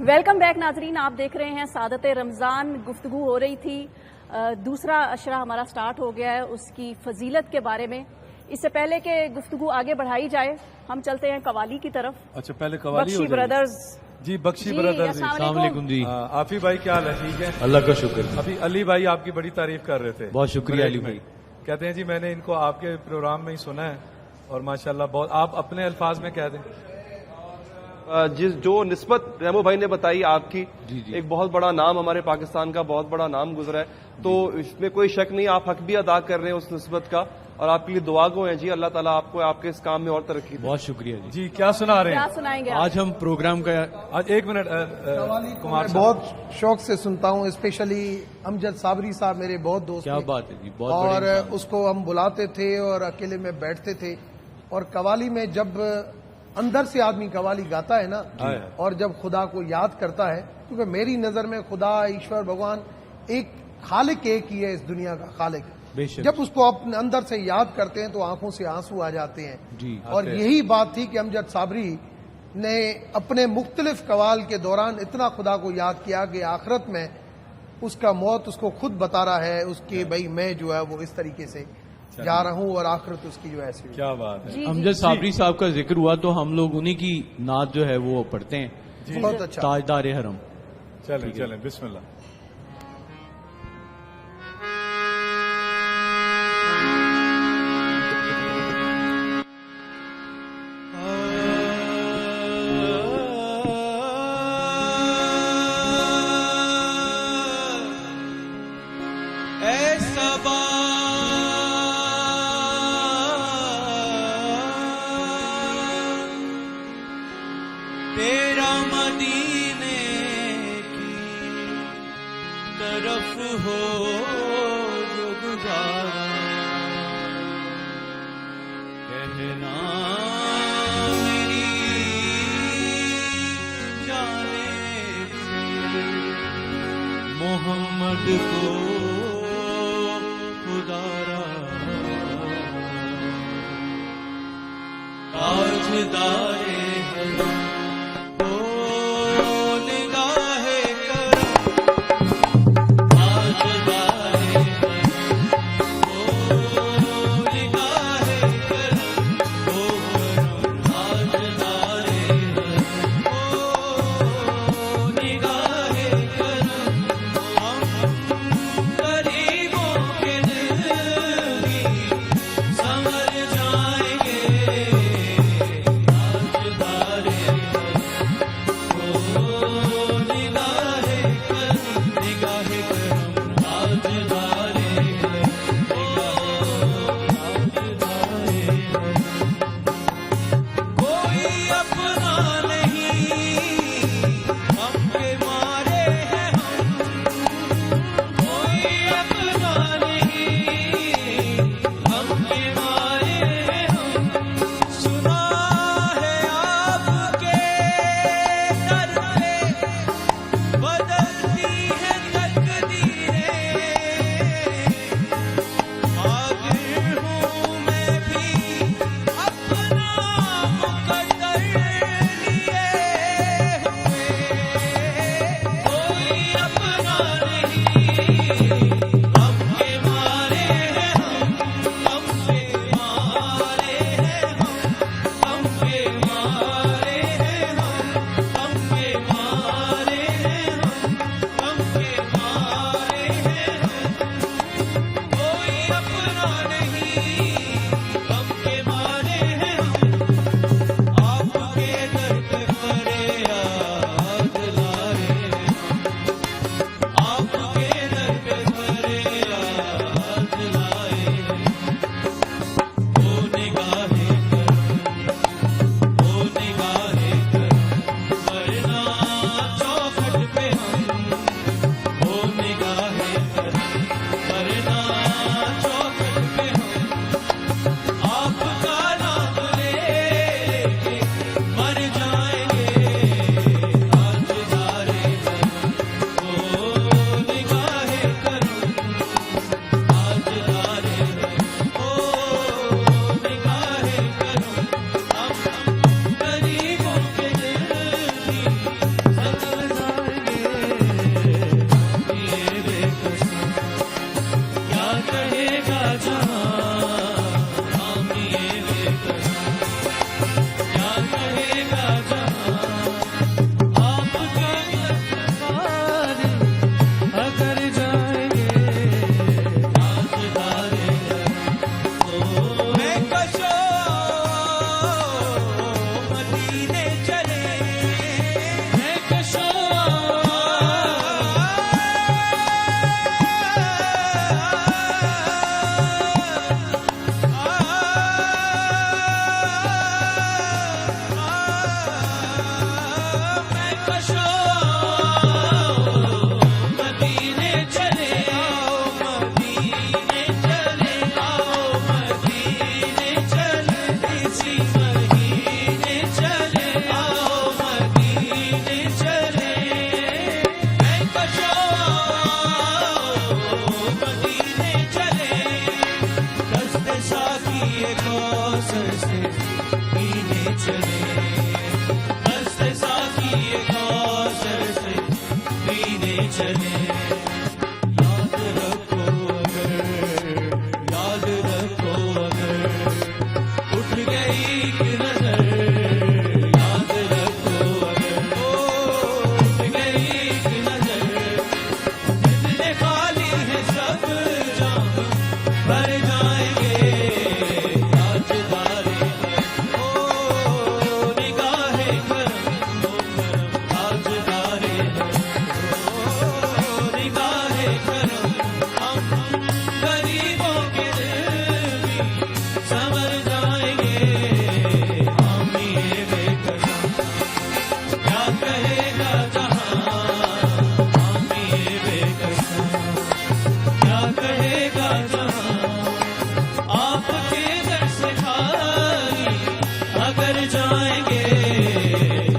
Welcome back ناظرین، آپ دیکھ رہے ہیں سعادت رمضان. گفتگو ہو رہی تھی، دوسرا اشرہ ہمارا سٹارٹ ہو گیا ہے اس کی فضیلت کے بارے میں. اس سے پہلے کہ گفتگو آگے بڑھائی جائے ہم چلتے ہیں قوالی کی طرف. اچھا پہلے قوالی بخشی برادرز. جی بخشی برادرز، السلام علیکم جی. آفی بھائی کیا حال ہے؟ ٹھیک ہے اللہ کا شکر. ابھی علی بھائی آپ کی بڑی تعریف کر رہے تھے. بہت شکریہ علی بھائی. کہتے ہیں جی میں نے ان کو آپ کے پروگرام میں ہی سنا ہے اور ماشاءاللہ بہت. آپ اپنے الفاظ میں کہہ دیں. جو نسبت ریمو بھائی نے بتائی آپ کی، جی جی. ایک بہت بڑا نام ہمارے پاکستان کا بہت بڑا نام گزرا ہے، تو اس میں کوئی شک نہیں، آپ حق بھی ادا کر رہے ہیں اس نسبت کا، اور آپ کے لیے دعا گو ہیں جی. اللہ تعالیٰ آپ کو آپ کے اس کام میں اور ترقی دے. بہت شکریہ جی. جی کیا سنا رہے کیا ہیں سنائیں گے آج ہم پروگرام کا آج؟ ایک منٹ کمار صاحب. بہت شوق سے سنتا ہوں، اسپیشلی امجد صابری صاحب میرے بہت دوست کیا ہیں، بات ہے جی. بہت اور بڑے انسان. اس کو ہم بلاتے تھے اور اکیلے میں بیٹھتے تھے، اور قوالی میں جب اندر سے آدمی قوالی گاتا ہے نا، اور جب خدا کو یاد کرتا ہے، کیونکہ میری نظر میں خدا ایشور بھگوان ایک خالق ایک ہی ہے، اس دنیا کا خالق. بے شک. جب اس کو اپنے اندر سے یاد کرتے ہیں تو آنکھوں سے آنسو آ جاتے ہیں. جی. اور یہی بات تھی کہ امجد صابری نے اپنے مختلف قوال کے دوران اتنا خدا کو یاد کیا کہ آخرت میں اس کا موت اس کو خود بتا رہا ہے اس کے بھائی میں جو ہے وہ اس طریقے سے جا رہا ہوں، اور آخرت اس کی جو ہے ایسی. کیا بات ہے. جی امجد صابری صاحب کا ذکر ہوا تو ہم لوگ انہی کی نعت جو ہے وہ پڑھتے ہیں. بہت اچھا. تاجدار حرم. چلیں چلیں بسم اللہ. تیرا مدینے کی طرف ہو جو گزارا، کہنا میری جانب سے محمد کو خدا را تاجدار حرم.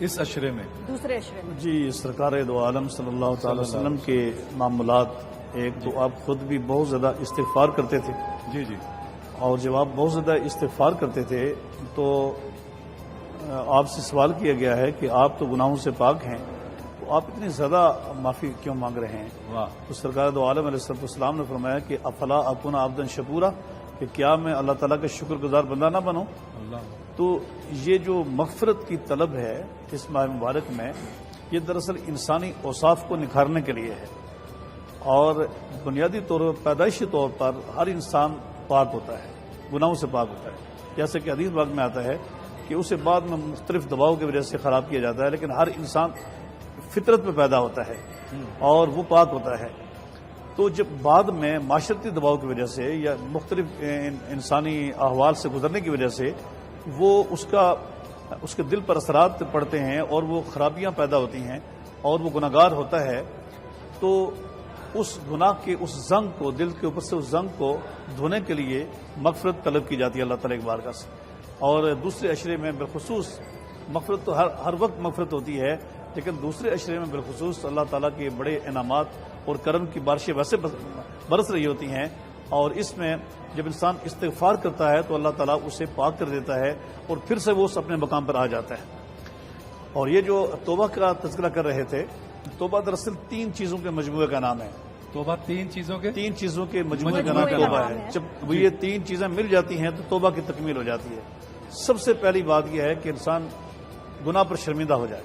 اس اشرے میں؟ دوسرے اشرے میں جی، سرکار دو عالم صلی اللہ تعالی وسلم کے معاملات، ایک تو آپ خود بھی بہت زیادہ استغفار کرتے تھے، جی جی، اور جب آپ بہت زیادہ استغفار کرتے تھے تو آپ سے سوال کیا گیا ہے کہ آپ تو گناہوں سے پاک ہیں، تو آپ اتنی زیادہ معافی کیوں مانگ رہے ہیں؟ واہ، تو سرکار دو عالم علیہ السلام نے فرمایا کہ افلا اکون عبدا شکورا، کہ کیا میں اللہ تعالیٰ کا شکر گزار بندہ نہ بنوں؟ اللہ، تو یہ جو مغفرت کی طلب ہے اس ماہ مبارک میں، یہ دراصل انسانی اوصاف کو نکھارنے کے لیے ہے، اور بنیادی طور پر پیدائشی طور پر ہر انسان پاک ہوتا ہے، گناہوں سے پاک ہوتا ہے، جیسے کہ حدیث پاک میں آتا ہے کہ اسے بعد میں مختلف دباؤ کی وجہ سے خراب کیا جاتا ہے، لیکن ہر انسان فطرت میں پیدا ہوتا ہے اور وہ پاک ہوتا ہے۔ تو جب بعد میں معاشرتی دباؤ کی وجہ سے یا مختلف انسانی احوال سے گزرنے کی وجہ سے وہ اس کے دل پر اثرات پڑتے ہیں اور وہ خرابیاں پیدا ہوتی ہیں اور وہ گناہگار ہوتا ہے، تو اس گناہ کے اس زنگ کو، دل کے اوپر سے اس زنگ کو دھونے کے لیے مغفرت طلب کی جاتی ہے اللہ تعالیٰ کی بارگاہ سے۔ اور دوسرے اشرے میں بالخصوص مغفرت تو ہر وقت مغفرت ہوتی ہے، لیکن دوسرے اشرے میں بالخصوص اللہ تعالیٰ کے بڑے انعامات اور کرم کی بارشیں ویسے برس رہی ہوتی ہیں، اور اس میں جب انسان استغفار کرتا ہے تو اللہ تعالیٰ اسے پاک کر دیتا ہے اور پھر سے وہ اپنے مقام پر آ جاتا ہے۔ اور یہ جو توبہ کا تذکرہ کر رہے تھے، توبہ دراصل 3 چیزوں کے مجموعے کا نام ہے۔ توبہ 3 چیزوں کے 3 چیزوں کے مجموعے کا نام توبہ ہے۔ جب یہ 3 چیزیں مل جاتی ہیں تو توبہ کی تکمیل ہو جاتی ہے۔ سب سے پہلی بات یہ ہے کہ انسان گناہ پر شرمندہ ہو جائے،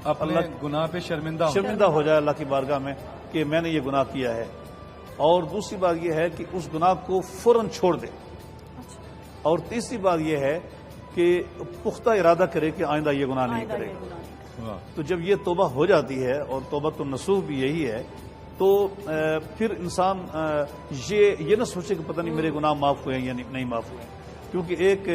اپنے گناہ پہ شرمندہ ہو جائے اللہ کی بارگاہ میں کہ میں نے یہ گناہ کیا ہے، اور دوسری بات یہ ہے کہ اس گناہ کو فوراً چھوڑ دے، اور تیسری بات یہ ہے کہ پختہ ارادہ کرے کہ آئندہ یہ گناہ نہیں کرے گا۔ تو جب یہ توبہ ہو جاتی ہے، اور توبہ تو نصوح بھی یہی ہے، تو پھر انسان یہ نہ سوچے کہ پتہ نہیں میرے گناہ معاف ہوئے ہیں یا نہیں معاف ہوئے ہیں، کیونکہ ایک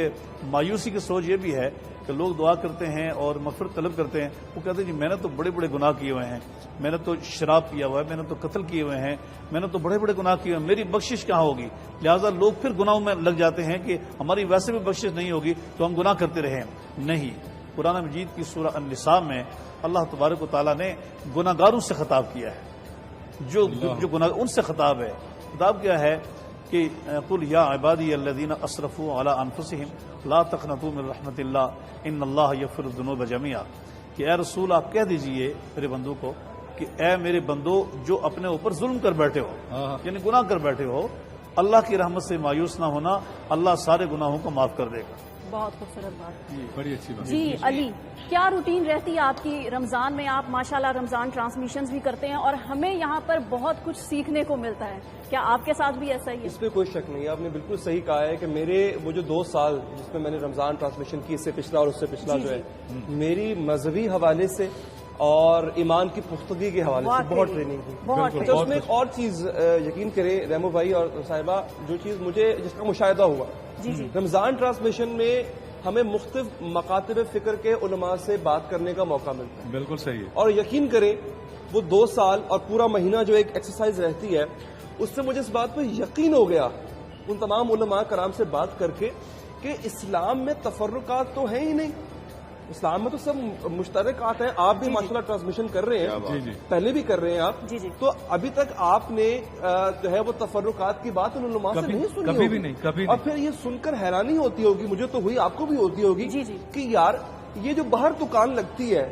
مایوسی کی سوچ یہ بھی ہے کہ لوگ دعا کرتے ہیں اور مغفرت طلب کرتے ہیں، وہ کہتے ہیں جی میں نے تو بڑے بڑے گناہ کیے ہوئے ہیں، میں نے تو شراب پیا ہوا ہے، میں نے تو قتل کیے ہوئے ہیں، میں نے تو بڑے بڑے گناہ کیے ہوئے ہیں، میری بخشش کہاں ہوگی؟ لہٰذا لوگ پھر گناہوں میں لگ جاتے ہیں کہ ہماری ویسے بھی بخشش نہیں ہوگی تو ہم گناہ کرتے رہیں۔ نہیں، قرآن مجید کی سورہ النساء میں اللہ تبارک و تعالیٰ نے گناہ گاروں سے خطاب کیا ہے، جو گناہ ان سے خطاب ہے۔ خطاب کیا ہے کہ قل یا عبادی الذین اسرفوا علی انفسہم لا تقنطوا من رحمت اللہ ان اللہ یغفر الذنوب جميعا، کہ اے رسول آپ کہہ دیجئے میرے بندوں کو کہ اے میرے بندو جو اپنے اوپر ظلم کر بیٹھے ہو، یعنی گناہ کر بیٹھے ہو، اللہ کی رحمت سے مایوس نہ ہونا، اللہ سارے گناہوں کو معاف کر دے گا۔ بہت خوبصورت بات۔ بڑی اچھی بات۔ جی علی، کیا روٹین رہتی ہے آپ کی رمضان میں؟ آپ ماشاءاللہ رمضان ٹرانسمیشنز بھی کرتے ہیں اور ہمیں یہاں پر بہت کچھ سیکھنے کو ملتا ہے، کیا آپ کے ساتھ بھی ایسا ہی ہے؟ اس پہ کوئی شک نہیں ہے، آپ نے بالکل صحیح کہا ہے کہ میرے وہ جو 2 سال جس میں نے رمضان ٹرانسمیشن کی، اس سے پچھلا اور اس سے پچھلا جو ہے، میری مذہبی حوالے سے اور ایمان کی پختگی کے حوالے سے بہت ٹریننگ کی۔ اچھا، اس میں ایک اور چیز یقین کریں ریمو بھائی اور صاحبہ، جو چیز مجھے جس کا مشاہدہ ہوا، رمضان ٹرانسمیشن میں ہمیں مختلف مکاتب فکر کے علماء سے بات کرنے کا موقع ملتا ہے۔ بالکل صحیح ہے، اور یقین کریں وہ 2 سال اور پورا مہینہ جو ایک ایکسرسائز رہتی ہے، اس سے مجھے اس بات پہ یقین ہو گیا ان تمام علماء کرام سے بات کر کے کہ اسلام میں تفرقات تو ہیں ہی نہیں، اسلام میں تو سب مشترکات ہیں۔ آپ بھی ماشاءاللہ ٹرانسمیشن کر رہے ہیں، پہلے بھی کر رہے ہیں آپ، تو ابھی تک آپ نے جو ہے وہ تفرقات کی بات ان علماء سے نہیں سنی، کبھی بھی نہیں، کبھی اور پھر یہ سن کر حیرانی ہوتی ہوگی، مجھے تو ہوئی، آپ کو بھی ہوتی ہوگی کہ یار یہ جو باہر دکان لگتی ہے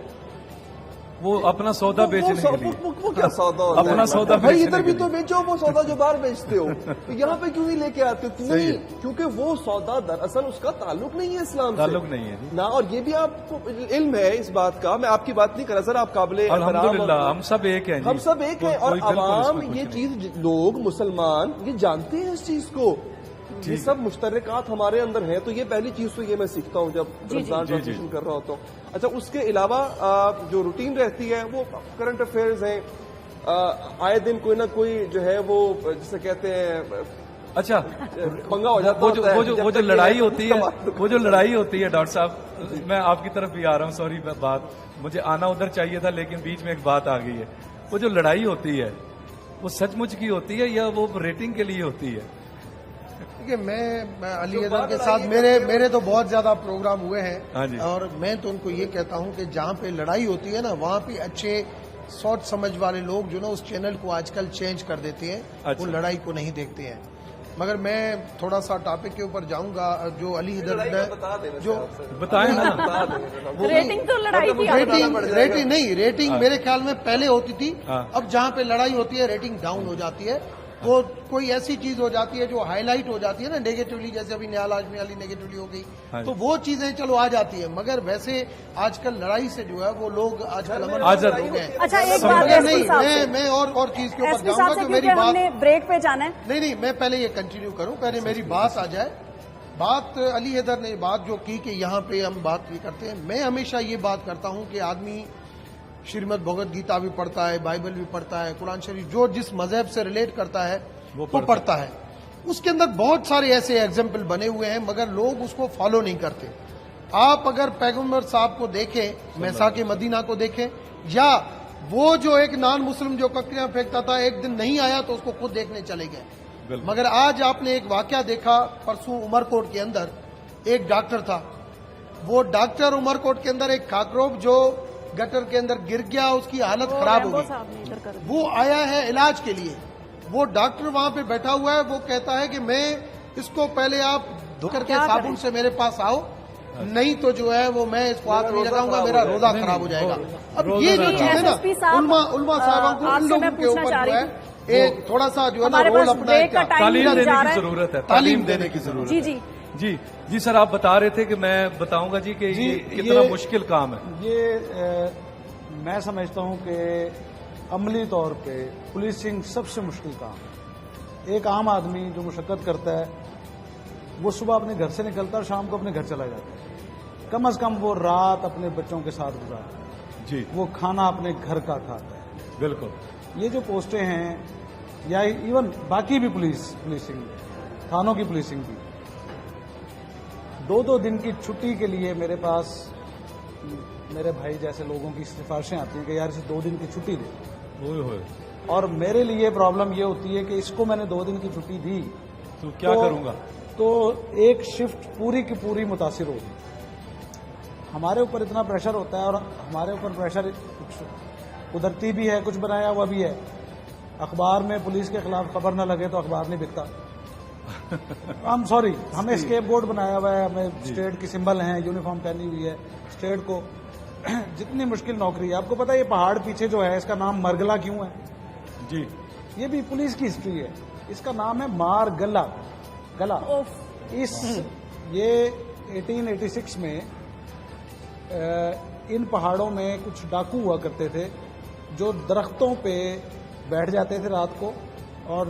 وہ اپنا سودا بیچنے کے لیے، وہ کیا سودا ہوتا ہے؟ اپنا سودا بھائی بیچنے ادھر بھی کے تو بیچو وہ سودا جو باہر بیچتے ہو، تو یہاں پہ کیوں نہیں لے کے آتے ہو؟ نہیں، کیونکہ وہ سودا دراصل اس کا تعلق نہیں ہے اسلام سے، تعلق نہیں ہے نہ، اور یہ بھی آپ کو علم ہے اس بات کا، میں آپ کی بات نہیں کر رہا سر، آپ قابل الحمدللہ ہم سب ایک ہیں، ہم سب ایک ہیں، اور عوام یہ چیز، لوگ مسلمان یہ جانتے ہیں اس چیز کو، یہ سب مشترکات ہمارے اندر ہیں۔ تو یہ پہلی چیز تو یہ میں سیکھتا ہوں جب رمضان ٹرانسمیشن کر رہا ہوتا ہوں۔ اچھا، اس کے علاوہ جو روٹین رہتی ہے وہ کرنٹ افیئرز ہیں، آئے دن کوئی نہ کوئی جو ہے وہ جسے کہتے ہیں اچھا پنگا ہو جاتا ہے، وہ جو لڑائی ہوتی ہے، وہ جو لڑائی ہوتی ہے ڈاکٹر صاحب، میں آپ کی طرف بھی آ رہا ہوں، سوری بات مجھے آنا ادھر چاہیے تھا لیکن بیچ میں ایک بات آ گئی ہے، وہ جو لڑائی ہوتی ہے وہ سچ مچ کی ہوتی ہے یا وہ ریٹنگ کے لیے ہوتی ہے؟ دیکھیے میں علی حیدر کے ساتھ میرے تو بہت زیادہ پروگرام ہوئے ہاں جی۔ ہیں اور میں تو ان کو یہ کہتا ہوں کہ جہاں پہ لڑائی ہوتی ہے نا وہاں پہ اچھے سوچ سمجھ والے لوگ جو نا اس چینل کو آج کل چینج کر دیتے ہیں، وہ لڑائی کو نہیں دیکھتے ہیں۔ مگر میں تھوڑا سا ٹاپک کے اوپر جاؤں گا جو علی حیدر نے جو بتائیں نا۔ ریٹنگ تو لڑائی کی ریٹنگ میرے خیال میں پہلے ہوتی تھی، اب جہاں پہ لڑائی ہوتی ہے ریٹنگ ڈاؤن ہو جاتی ہے۔ وہ کوئی ایسی چیز ہو جاتی ہے جو ہائی لائٹ ہو جاتی ہے نا نیگیٹولی، جیسے ابھی نیال ہاشمی علی نیگیٹولی ہو گئی، تو وہ چیزیں چلو آ جاتی ہے، مگر ویسے آج کل لڑائی سے جو ہے وہ لوگ آج کل ہو گئے ہیں۔ اچھا ایک بات نہیں میں اور چیز کے اوپر جاؤں گا کہ میری ہم بات نے بریک پہ جانا ہے۔ نہیں میں پہلے یہ کنٹینیو کروں، پہلے میری بات آ جائے۔ بات علی حیدر نے بات جو کی کہ یہاں پہ ہم بات بھی کرتے ہیں، میں ہمیشہ یہ بات کرتا ہوں کہ آدمی شریمد بھگوت گیتا بھی پڑھتا ہے، بائبل بھی پڑھتا ہے، قرآن شریف جو جس مذہب سے ریلیٹ کرتا ہے وہ پڑھتا ہے۔ اس کے اندر بہت سارے ایسے ایگزامپل بنے ہوئے ہیں مگر لوگ اس کو فالو نہیں کرتے۔ آپ اگر پیغمبر صاحب کو دیکھیں، میثاق مدینہ کو دیکھیں، یا وہ جو ایک نان مسلم جو ککریاں پھینکتا تھا ایک دن نہیں آیا تو اس کو خود دیکھنے چلے گئے۔ مگر آج آپ نے ایک واقعہ دیکھا پرسوں عمر کوٹ کے اندر، ایک ڈاکٹر تھا، وہ ڈاکٹر عمر کوٹ کے اندر ایک کاکروچ جو گٹر کے اندر گر گیا، اس کی حالت خراب ہو گئی، وہ آیا ہے علاج کے لیے۔ وہ ڈاکٹر وہاں پہ بیٹھا ہوا ہے، وہ کہتا ہے کہ میں اس کو پہلے آپ دھو کر کے صابن سے میرے پاس آؤ، نہیں تو جو ہے وہ میں اس کو ہاتھ نہیں لگاؤں گا، میرا روزہ خراب ہو جائے گا۔ اب یہ جو چیز ہے نا علماء صاحبوں کو ان لوگوں کے اوپر جو ہے ایک تھوڑا سا جو ہے نا رول اپنا تعلیم دینے کی ضرورت ہے، تعلیم دینے کی ضرورت ہے۔ جی سر آپ بتا رہے تھے کہ میں بتاؤں گا جی کہ یہ کتنا مشکل کام ہے۔ یہ میں سمجھتا ہوں کہ عملی طور پہ پولیسنگ سب سے مشکل کام ہے۔ ایک عام آدمی جو مشقت کرتا ہے وہ صبح اپنے گھر سے نکلتا ہے اور شام کو اپنے گھر چلا جاتا ہے، کم از کم وہ رات اپنے بچوں کے ساتھ گزارتا ہے، جی وہ کھانا اپنے گھر کا کھاتا ہے۔ بالکل یہ جو پوسٹیں ہیں یا ایون باقی بھی پولیسنگ تھانوں کی پولیسنگ بھی 2-2 دن کی چھٹی کے لیے میرے پاس میرے بھائی جیسے لوگوں کی سفارشیں آتی ہیں کہ یار اسے 2 دن کی چھٹی دے، اور میرے لیے پرابلم یہ ہوتی ہے کہ اس کو میں نے 2 دن کی چھٹی دی تو کیا کروں گا، تو ایک شفٹ پوری کی پوری متاثر ہوگی۔ ہمارے اوپر اتنا پریشر ہوتا ہے، اور ہمارے اوپر پریشر قدرتی بھی ہے، کچھ بنایا ہوا بھی ہے۔ اخبار میں پولیس کے خلاف خبر نہ لگے تو اخبار نہیں بکتا۔ سوری، ہمیں اسکیپ بورڈ بنایا ہوا ہے، ہمیں اسٹیٹ کی سمبل ہیں، یونیفارم پہنی ہوئی ہے اسٹیٹ کو، جتنی مشکل نوکری ہے۔ آپ کو پتا ہے یہ پہاڑ پیچھے جو ہے اس کا نام مرگلا کیوں ہے؟ جی یہ بھی پولیس کی ہسٹری ہے، اس کا نام ہے مارگلا گلا۔ یہ 1886 میں ان پہاڑوں میں کچھ ڈاکو ہوا کرتے تھے جو درختوں پہ بیٹھ جاتے تھے رات کو، اور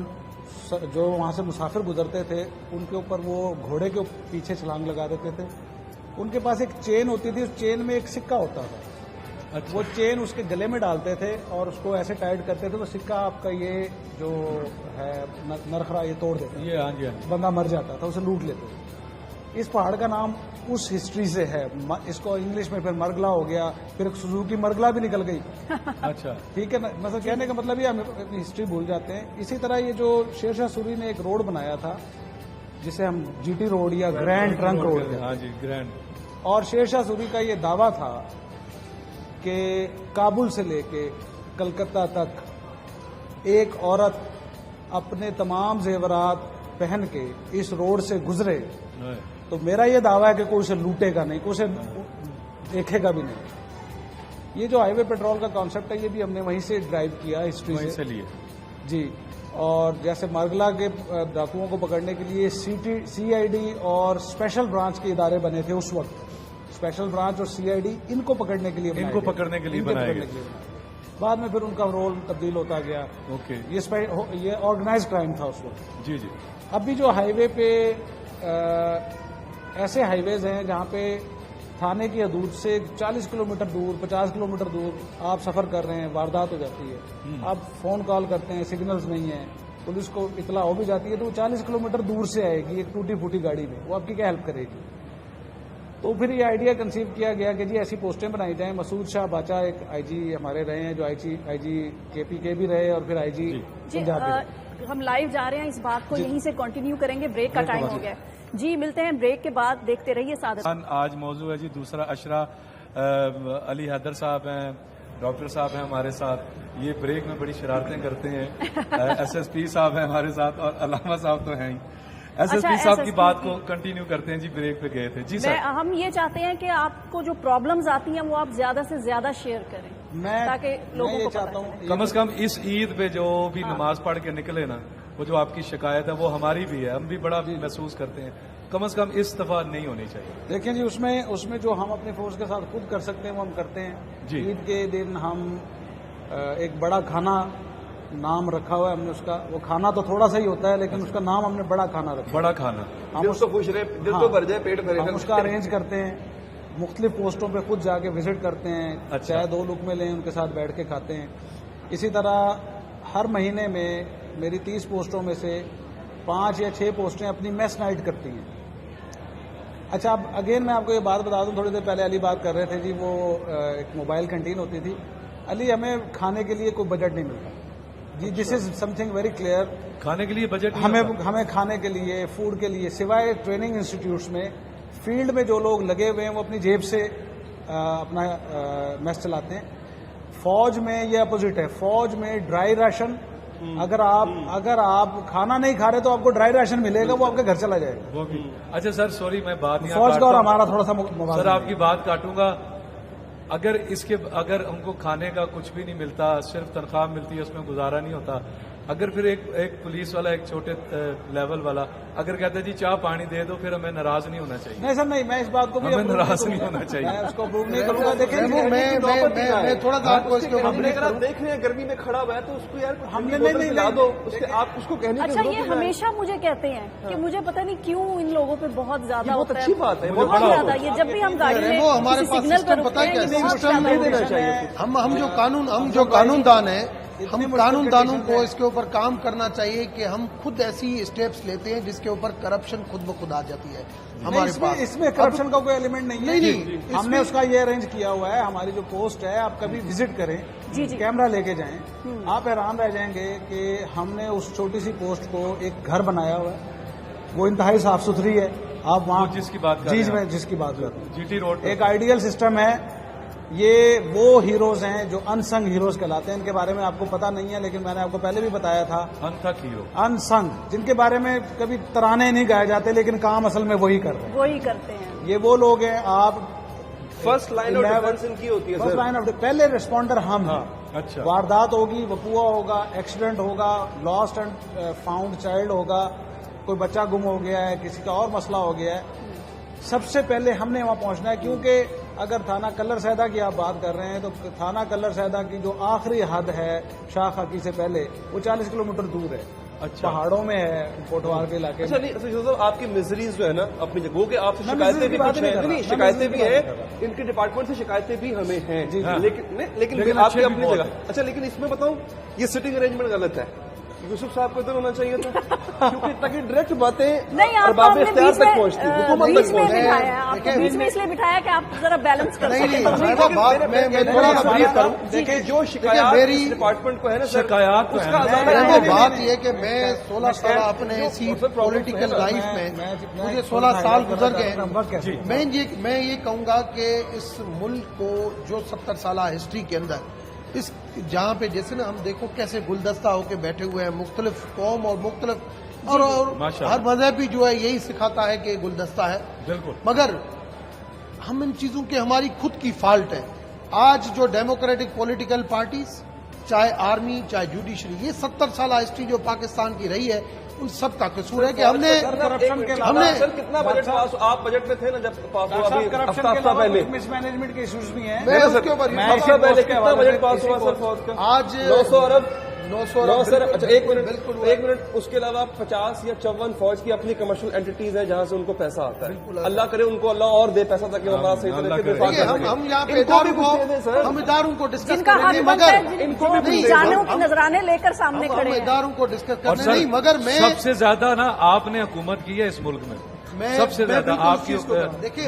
جو وہاں سے مسافر گزرتے تھے ان کے اوپر وہ گھوڑے کے پیچھے چھلانگ لگا دیتے تھے۔ ان کے پاس ایک چین ہوتی تھی، اس چین میں ایک سکہ ہوتا تھا، وہ چین اس کے گلے میں ڈالتے تھے اور اس کو ایسے ٹائٹ کرتے تھے، وہ سکہ آپ کا یہ جو ہے نرخرا یہ توڑ دیتا، بندہ مر جاتا تھا، اسے لوٹ لیتے تھے۔ اس پہاڑ کا نام اس ہسٹری سے ہے، اس کو انگلش میں پھر مرگلا ہو گیا، پھر سوزوکی مرگلا بھی نکل گئی۔ اچھا ٹھیک ہے نا، مطلب کہنے کا مطلب یہ ہم اپنی ہسٹری بھول جاتے ہیں۔ اسی طرح یہ جو شیر شاہ سوری نے ایک روڈ بنایا تھا جسے ہم جی ٹی روڈ یا گرینڈ ٹرنک روڈ کہتے ہیں، ہاں جی گرینڈ، اور شیر شاہ سوری کا یہ دعویٰ تھا کہ کابل سے لے کے کلکتہ تک ایک عورت اپنے تمام زیورات پہن کے اس روڈ سے گزرے تو میرا یہ دعویٰ ہے کہ کوئی اسے لوٹے گا نہیں، کوئی اسے دیکھے گا بھی نہیں۔ یہ جو ہائی وے پیٹرول کا کانسیپٹ ہے یہ بھی ہم نے وہیں سے ڈرائیو کیا ہسٹری سے لیے جی۔ اور جیسے مرگلا کے ڈاکوؤں کو پکڑنے کے لیے سی آئی ڈی اور اسپیشل برانچ کے ادارے بنے تھے اس وقت، اسپیشل برانچ اور سی آئی ڈی ان کو پکڑنے کے لیے بنائے گئے۔ بعد میں پھر ان کا رول تبدیل ہوتا گیا۔ اوکے، یہ آرگنائز کرائم تھا اس وقت۔ جی جی۔ اب بھی جو ہائی وے پہ ایسے ہائی ویز ہیں جہاں پہ تھانے کی حدود سے 40 کلومیٹر دور، 50 کلومیٹر دور آپ سفر کر رہے ہیں، واردات ہو جاتی ہے، آپ فون کال کرتے ہیں، سگنلز نہیں ہیں، پولیس کو اطلاع ہو بھی جاتی ہے تو وہ 40 کلومیٹر دور سے آئے گی ایک ٹوٹی پھوٹی گاڑی میں، وہ آپ کی کیا ہیلپ کرے گی؟ تو پھر یہ آئیڈیا کنسیو کیا گیا کہ جی ایسی پوسٹیں بنائی جائیں۔ مسعود شاہ باچا ایک آئی جی ہمارے رہے ہیں جو آئی جی کے پی کے بھی رہے اور پھر آئی جی پنجاب بھی رہے۔ ہم لائیو جا رہے ہیں, اس بات کو یہیں سے کنٹینیو کریں گے. بریک کا ٹائم ہو گیا ہے جی. ملتے ہیں بریک کے بعد, دیکھتے رہیے سعادت. آج موضوع ہے جی دوسرا اشرا. علی حیدر صاحب ہیں, ڈاکٹر صاحب ہیں ہمارے ساتھ, یہ بریک میں بڑی شرارتیں کرتے ہیں. ایس ایس پی صاحب ہیں ہمارے ساتھ, اور علامہ صاحب تو ہیں ہی. ایس ایس پی صاحب کی بات کو کنٹینیو کرتے ہیں جی. بریک پہ گئے تھے جی سر. ہم یہ چاہتے ہیں کہ آپ کو جو پرابلمز آتی ہیں وہ آپ زیادہ سے زیادہ شیئر کریں, تاکہ لوگوں کو پتہ چلے. کم از کم اس عید پہ جو بھی نماز پڑھ کے نکلے نا, وہ جو آپ کی شکایت ہے وہ ہماری بھی ہے, ہم بھی بڑا محسوس کرتے ہیں. کم از کم اس دفعہ نہیں ہونی چاہیے. دیکھیں جی, اس میں جو ہم اپنی فورس کے ساتھ خود کر سکتے ہیں وہ ہم کرتے ہیں. عید کے دن ہم ایک بڑا کھانا نام رکھا ہوا ہے ہم نے اس کا. وہ کھانا تو تھوڑا سا ہی ہوتا ہے, لیکن اس کا نام ہم نے بڑا کھانا رکھا. بڑا کھانا ہم اس کو خوش رہے, دل تو بھر جائے, پیٹ بھرے. ہم اس کا ارینج کرتے ہیں, مختلف پوسٹوں پہ خود جا کے وزٹ کرتے ہیں. چاہے 2 لقمے لیں, ان کے ساتھ بیٹھ کے کھاتے ہیں. اسی طرح ہر مہینے میں میری 30 پوسٹوں میں سے 5 یا 6 پوسٹیں اپنی میس نائٹ کرتی ہیں. اچھا, اب اگین میں آپ کو یہ بات بتا دوں, تھوڑی دیر پہلے علی بات کر رہے تھے جی, وہ ایک موبائل کینٹین ہوتی تھی. علی, ہمیں کھانے کے لیے کوئی بجٹ نہیں ملتا جی. دس از سم تھنگ ویری کلیئر. کھانے کے لیے بجٹ ہمیں کھانے کے لیے, فوڈ کے لیے, سوائے ٹریننگ انسٹیٹیوٹس میں, فیلڈ میں جو لوگ لگے ہوئے ہیں وہ اپنی جیب سے اپنا میس چلاتے ہیں. فوج میں یہ اپوزٹ ہے. فوج میں ڈرائی راشن, اگر آپ کھانا نہیں کھا رہے تو آپ کو ڈرائی راشن ملے گا, وہ آپ کے گھر چلا جائے گا. اچھا سر, سوری میں بات نہیں, فوج کا اور ہمارا تھوڑا سا سر آپ کی بات کاٹوں گا. اگر ہم کو کھانے کا کچھ بھی نہیں ملتا, صرف تنخواہ ملتی ہے, اس میں گزارا نہیں ہوتا. اگر پھر ایک پولیس والا, ایک چھوٹے لیول والا اگر کہتا ہے جی چاہ پانی دے دو, پھر ہمیں ناراض نہیں ہونا چاہیے. نہیں سر, نہیں, میں اس بات کو بھی ہمیں ناراض نہیں ہونا چاہیے. میں اس کو اپروو نہیں کروں گا. دیکھیں میں تھوڑا سا آپ کو اس کے ہم نے دیکھ رہے ہیں گرمی میں کھڑا ہوا ہے, تو اس کو یار ہم نے نہیں لا دو, آپ اس کو کہنے. اچھا, یہ ہمیشہ مجھے کہتے ہیں کہ مجھے پتہ نہیں کیوں ان لوگوں پہ بہت زیادہ بہت ہوتا ہے. اچھی بات ہے, بہت زیادہ. یہ جب بھی ہم گاڑی میں ہمارے پاس سگنل پر سسٹم پتہ رکتے ہے ہیں, کیا یہ بہت سسٹم زیادہ نہیں دینا ہوتا ہے. چاہیے. ہم جو قانون دان ہیں, ہم قانون دانوں کو اس کے اوپر کام کرنا چاہیے کہ ہم خود ایسی اسٹیپس لیتے ہیں جس کے اوپر کرپشن خود بخود آ جاتی ہے ہمارے پاس. اس میں کرپشن کا کوئی ایلیمنٹ نہیں ہے. ہم نے اس کا یہ ارینج کیا ہوا ہے. ہماری جو پوسٹ ہے, آپ کبھی وزٹ کریں, کیمرہ لے کے جائیں, آپ حیران رہ جائیں گے کہ ہم نے اس چھوٹی سی پوسٹ کو ایک گھر بنایا ہوا ہے. وہ انتہائی صاف ستھری ہے. آپ وہاں جس کی بات کر جی, میں جس کی بات کرتا ہوں, جی ٹی روڈ, ایک آئیڈیل سسٹم ہے. یہ وہ ہیروز ہیں جو انسنگ ہیروز کہلاتے ہیں. ان کے بارے میں آپ کو پتا نہیں ہے, لیکن میں نے آپ کو پہلے بھی بتایا تھا, انسنگ, جن کے بارے میں کبھی ترانے نہیں گائے جاتے, لیکن کام اصل میں وہی کرتے ہیں. یہ وہ لوگ ہیں. آپ فرسٹ لائن آف ڈیفنس ان کی ہوتی ہے. فرسٹ لائن آف پہلے ریسپونڈر ہم ہیں. اچھا, واردات ہوگی, وقوع ہوگا, ایکسیڈنٹ ہوگا, لاسٹ اینڈ فاؤنڈ چائلڈ ہوگا, کوئی بچہ گم ہو گیا ہے, کسی کا اور مسئلہ ہو گیا ہے, سب سے پہلے ہم نے وہاں پہنچنا ہے. کیونکہ اگر تھانہ کلر سیدہ کی آپ بات کر رہے ہیں, تو تھانہ کلر سیدہ کی جو آخری حد ہے شاہ خاکی سے پہلے, وہ 40 کلومیٹر دور ہے. اچھا, پہاڑوں میں ہے, کوٹوار کے علاقے میں. اچھا, آپ کی مزریز جو ہے نا اپنی جگہ, وہ کہ آپ سے شکایتیں بھی کچھ ہیں, نہیں شکایتیں بھی ہیں, ان کے ڈپارٹمنٹ سے شکایتیں بھی ہمیں ہیں, لیکن آپ کی اپنی جگہ. اچھا, لیکن اس میں بتاؤں, یہ سٹنگ ارینجمنٹ غلط ہے. یوسف صاحب کو ادھر ہونا چاہیے تھا, کیونکہ تاکہ ڈائریکٹ باتیں ارباب اختیار تک پہنچتی, حکومت تک پہنچتی. بیچ میں اس لیے بٹھایا کہ آپ ذرا بیلنس کر سکیں. میں تھوڑا سا بریف کروں. دیکھیں, جو شکایات ڈپارٹمنٹ کو ہے نا, شکایات اس کا وہ بات یہ کہ میں 16 سال اپنے ایسی پولیٹیکل لائف میں, مجھے 16 سال گزر گئے. میں یہ کہوں گا کہ اس ملک کو جو 70 سالہ ہسٹری کے اندر, اس جہاں پہ جیسے نا ہم دیکھو کیسے گلدستہ ہو کے بیٹھے ہوئے ہیں, مختلف قوم اور مختلف اور ہر مذہب بھی جو ہے یہی سکھاتا ہے کہ گلدستہ ہے. بالکل, مگر ہم ان چیزوں کی ہماری خود کی فالٹ ہے. آج جو ڈیموکریٹک پولیٹیکل پارٹیز, چاہے آرمی چاہے جوڈیشری, یہ 70 سالہ ہسٹری جو پاکستان کی رہی ہے, ان سب کا قصور ہے کہ ہم نے کتنا بجٹ پاس, آپ بجٹ میں تھے نا جب پاس ہوا, ہفتہ پہلے مس مینجمنٹ کے ایشوز بھی ہیں. میں اس کے اوپر ہفتہ پہلے کتنا بجٹ پاس ہوا سر فوج کا؟ آج 900 ارب. سر, اچھا ایک بالکل منٹ, اس کے علاوہ 50 یا 54 فوج کی اپنی کمرشل اینٹیز ہیں جہاں سے ان کو پیسہ آتا ہے. اللہ کرے ان کو اللہ اور دے پیسہ تاکہ ہمارا صحیح طرح سے. ہم یہاں پہ اداروں کو ڈسکس کریں گے, مگر ان کو جانوں کے نذرانے لے کر سامنے کھڑے ہیں. اداروں کو ڈسکس کرنے نہیں, مگر میں سب سے زیادہ نا آپ نے حکومت کی ہے اس ملک میں, سب سے زیادہ آپ کی. دیکھیے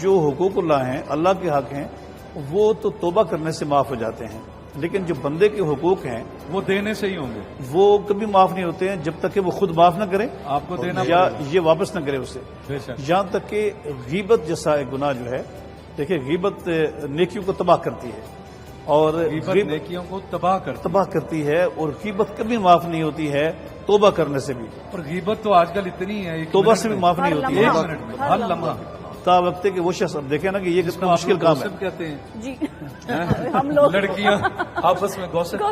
جو حقوق اللہ ہیں، اللہ کے حق ہیں، وہ تو توبہ کرنے سے معاف ہو جاتے ہیں، لیکن جو بندے کے حقوق ہیں وہ دینے سے ہی ہوں گے، وہ کبھی معاف نہیں ہوتے ہیں جب تک کہ وہ خود معاف نہ کرے آپ کو دینا یا پڑے گا۔ یہ واپس نہ کرے اسے، بے شک۔ یہاں تک کہ غیبت جیسا ایک گناہ جو ہے، دیکھیں غیبت نیکیوں کو تباہ کرتی ہے، اور غیبت نیکیوں کو تباہ کرتی ہے، اور غیبت کبھی معاف نہیں ہوتی ہے توبہ کرنے سے بھی، اور غیبت تو آج کل اتنی ہے، ایک توبہ منٹ سے بھی میں، معاف نہیں ہوتی ہے، ایک منٹ میں، ہر لمحہ تا وقت کہ وہ شخص، اب دیکھیں نا کہ یہ کتنا مشکل کام ہے۔ گوسپ کہتے ہیں جی ہم لوگ لڑکیاں آپس میں گوسپ،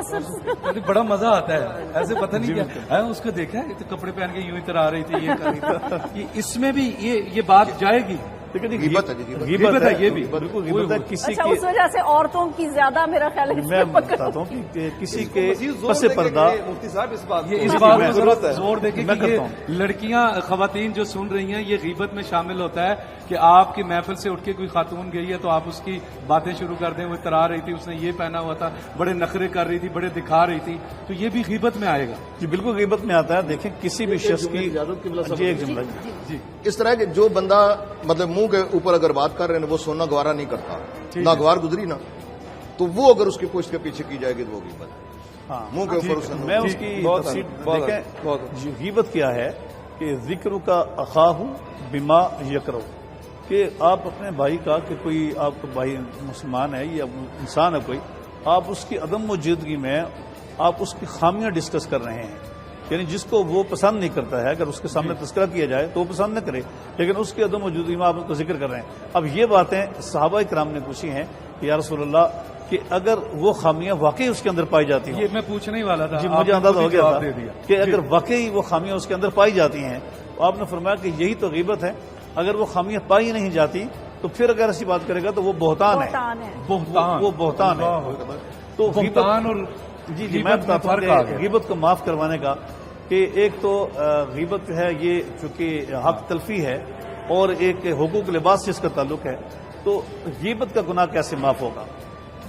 بڑا مزہ آتا ہے، ایسے پتہ نہیں کیا ہے، اس کو دیکھا ہے کپڑے پہن کے یوں اتر آ رہی تھی، یہ کر رہی تھی، اس میں بھی یہ بات جائے گی، لیکن غیبت ہے جی، غیبت ہے، یہ بھی بالکل غیبت ہے کسی اچھا کی، اس وجہ سے عورتوں کی زیادہ میرا خیال ہے اس میں میں پکڑ بتاتا ہوں کہ کسی کے مزید زور پس دیں گے پردہ، کہ مفتی صاحب اس بات یہ کو- اس جی، بات میں میں ضرورت ہے، زور دے کے میں کہ کرتا یہ ہوں۔ لڑکیاں خواتین جو سن رہی ہیں، یہ غیبت میں شامل ہوتا ہے کہ آپ کی محفل سے اٹھ کے کوئی خاتون گئی ہے تو آپ اس کی باتیں شروع کر دیں، وہ اترا رہی تھی، اس نے یہ پہنا ہوا تھا، بڑے نخرے کر رہی تھی، بڑے دکھا رہی تھی، تو یہ بھی غیبت میں آئے گا۔ جی بالکل غیبت میں آتا ہے۔ دیکھیں کسی بھی شخص کی، جی ایک جملہ جی اس طرح کہ جو بندہ مطلب منہ کے اوپر اگر بات کر رہے ہیں وہ سونا گوارا نہیں کرتا، ناگوار گزری نا، تو وہ اگر اس کی پشت کے پیچھے کی جائے گی تو وہ غیبت ہے۔ ہاں منہ کے اوپر اس نے میں اس کی بہت تفصیل بہت دیکھیں، بہت جی غیبت کیا ہے کہ ذکر کا اخاہ بما یکرہ، کہ آپ اپنے بھائی کا، کہ کوئی آپ کا بھائی مسلمان ہے یا انسان ہے کوئی، آپ اس کی عدم موجودگی میں آپ اس کی خامیاں ڈسکس کر رہے ہیں، یعنی جس کو وہ پسند نہیں کرتا ہے، اگر اس کے سامنے تذکرہ کیا جائے تو وہ پسند نہ کرے، لیکن اس کی عدم موجودگی میں آپ اس کو ذکر کر رہے ہیں۔ اب یہ باتیں صحابہ کرام نے پوچھی ہیں کہ یا رسول اللہ، کہ اگر وہ خامیاں واقعی اس کے اندر پائی جاتی ہیں، یہ میں پوچھنے ہی والا تھا، جی آپ مجھے نے اندازہ خود ہی ہو گیا جواب تھا دے دیا کہ اگر واقعی وہ خامیاں اس کے اندر پائی جاتی ہیں تو آپ نے فرمایا کہ یہی تو غیبت ہے، اگر وہ خامیاں پائی نہیں جاتی تو پھر اگر ایسی بات کرے گا تو وہ بہتان ہے، بہتان ہے۔ بہتان، وہ بہتان ہے۔ تو بہتان اور جی غیبت میں میں بتاتا ہوں فرق کہ آ گیا۔ غیبت کو معاف کروانے کا، کہ ایک تو غیبت جو ہے یہ چونکہ حق تلفی ہے، اور ایک حقوق لباس سے اس کا تعلق ہے، تو غیبت کا گناہ کیسے معاف ہوگا؟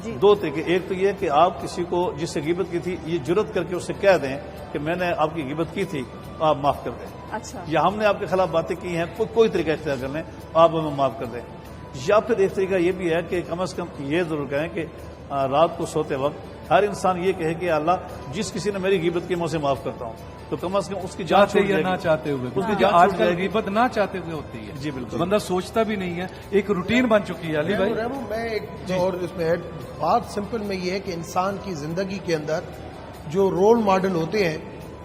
جی دو طریقے، ایک تو یہ کہ آپ کسی کو جس سے غیبت کی تھی یہ جرت کر کے اسے کہہ دیں کہ میں نے آپ کی غیبت کی تھی، آپ معاف کر دیں، اچھا یا ہم نے آپ کے خلاف باتیں کی ہیں، کوئی طریقہ اختیار کر لیں، آپ ہمیں معاف کر دیں۔ یا پھر ایک طریقہ یہ بھی ہے کہ کم از کم یہ ضرور کہیں کہ رات کو سوتے وقت ہر انسان یہ کہے کہ اللہ جس کسی نے میری غیبت کی میں اسے معاف کرتا ہوں، تو کم از کم اس کی جان چاہتے چھوٹ یا جائے نہ گی۔ چاہتے ہوئے، اس کی کیونکہ جان آج چھوٹ کل جائے گی۔ غیبت نہ چاہتے ہوئے ہوتی ہے، جی بالکل۔ بندہ سوچتا بھی نہیں ہے، ایک روٹین بن چکی ہے۔ علی بھائی میں ایک اور اس میں بات سمپل میں یہ ہے کہ انسان کی زندگی کے اندر جو رول ماڈل ہوتے ہیں،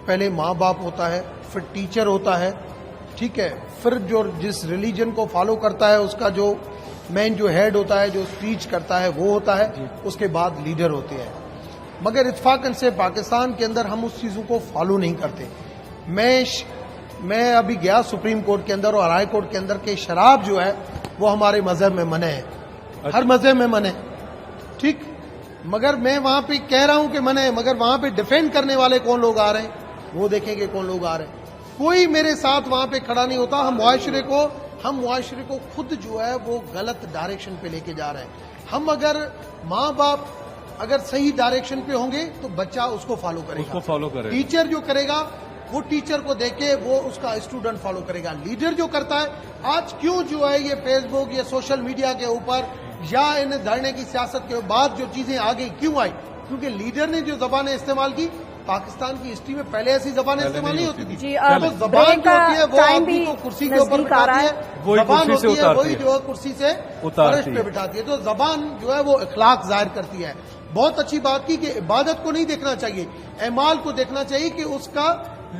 پہلے ماں باپ ہوتا ہے، پھر ٹیچر ہوتا ہے، ٹھیک ہے، پھر جو جس ریلیجن کو فالو کرتا ہے اس کا جو مین جو ہیڈ ہوتا ہے، جو اسپیچ کرتا ہے وہ ہوتا ہے، اس کے بعد لیڈر ہوتے ہیں۔ مگر اتفاقاً سے پاکستان کے اندر ہم اس چیزوں کو فالو نہیں کرتے۔ میں ابھی گیا سپریم کورٹ کے اندر اور ہائی کورٹ کے اندر کہ شراب جو ہے وہ ہمارے مذہب میں منع ہے، ہر مذہب میں منع ہے، ٹھیک، مگر میں وہاں پہ کہہ رہا ہوں کہ منع ہے، مگر وہاں پہ ڈیفینڈ کرنے والے کون لوگ آ رہے ہیں وہ دیکھیں گے کون لوگ آ رہے ہیں۔ کوئی میرے ساتھ وہاں پہ کھڑا نہیں ہوتا۔ ہم معاشرے کو خود جو ہے وہ غلط ڈائریکشن پہ لے کے جا رہے ہیں۔ ہم اگر ماں باپ اگر صحیح ڈائریکشن پہ ہوں گے تو بچہ اس کو فالو کرے اس گا، کو فالو کرے، ٹیچر جو کرے گا وہ ٹیچر کو دیکھ کے وہ اس کا اسٹوڈنٹ فالو کرے گا، لیڈر جو کرتا ہے۔ آج کیوں جو ہے یہ فیس بک یا سوشل میڈیا کے اوپر یا ان دھرنے کی سیاست کے بعد جو چیزیں آگئی کیوں آئی؟ کیونکہ لیڈر نے جو زبانیں استعمال کی، پاکستان کی ہسٹری میں پہلے ایسی زبانیں استعمال نہیں ہوتی تھی۔ جی تو زبان جو ہوتی ہے وہ آدمی کو کرسی کے اوپر بٹھاتی ہے، وہی زبان کرسی سے ہوتی ہے اتارتی وہی ہے، جو ہے کرسی سے اتارتی فرش پہ ہے۔ بٹھاتی ہے۔ تو زبان جو ہے وہ اخلاق ظاہر کرتی ہے۔ بہت اچھی بات کی کہ عبادت کو نہیں دیکھنا چاہیے، اعمال کو دیکھنا چاہیے کہ اس کا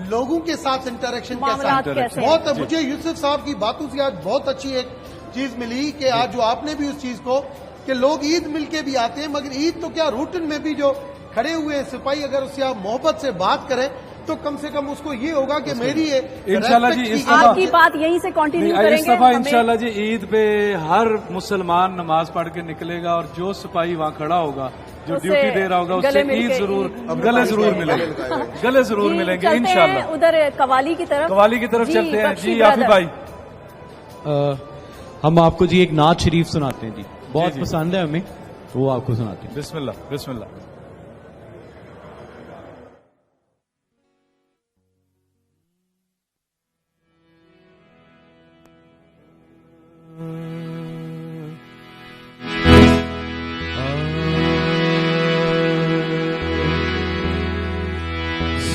لوگوں کے ساتھ انٹریکشن کیسا معاملات ہے۔ کیسے ہیں۔ بہت مجھے یوسف صاحب کی باتوں سے آج بہت اچھی ایک چیز ملی کہ آج جو آپ نے بھی اس چیز کو کہ لوگ عید مل کے بھی آتے ہیں، مگر عید تو کیا روٹن میں بھی جو کھڑے ہوئے سپاہی اگر اس سے آپ محبت سے بات کریں تو کم سے کم اس کو یہ ہوگا کہ میری انشاءاللہ جی اس آپ کی بات یہیں سے کنٹینیو کریں اس گے۔ دفعہ ہمیں- انشاءاللہ جی عید پہ ہر مسلمان نماز پڑھ کے نکلے گا، اور جو سپاہی وہاں کھڑا ہوگا، جو اسے ڈیوٹی دے رہا ہوگا، اس سے گلے مل عید کے ضرور عید گلے ضرور ملیں گے، گلے ضرور جی، ملیں گے چلتے ہیں انشاءاللہ۔ ادھر قوالی کی طرف، قوالی کی طرف چلتے ہیں بخشی جی آفی برادر۔ بھائی۔ ہم آپ کو جی ایک نعت شریف سناتے ہیں جی، بہت جی۔ پسند ہے ہمیں، تو وہ آپ کو سناتے ہیں۔ بسم اللہ بسم اللہ۔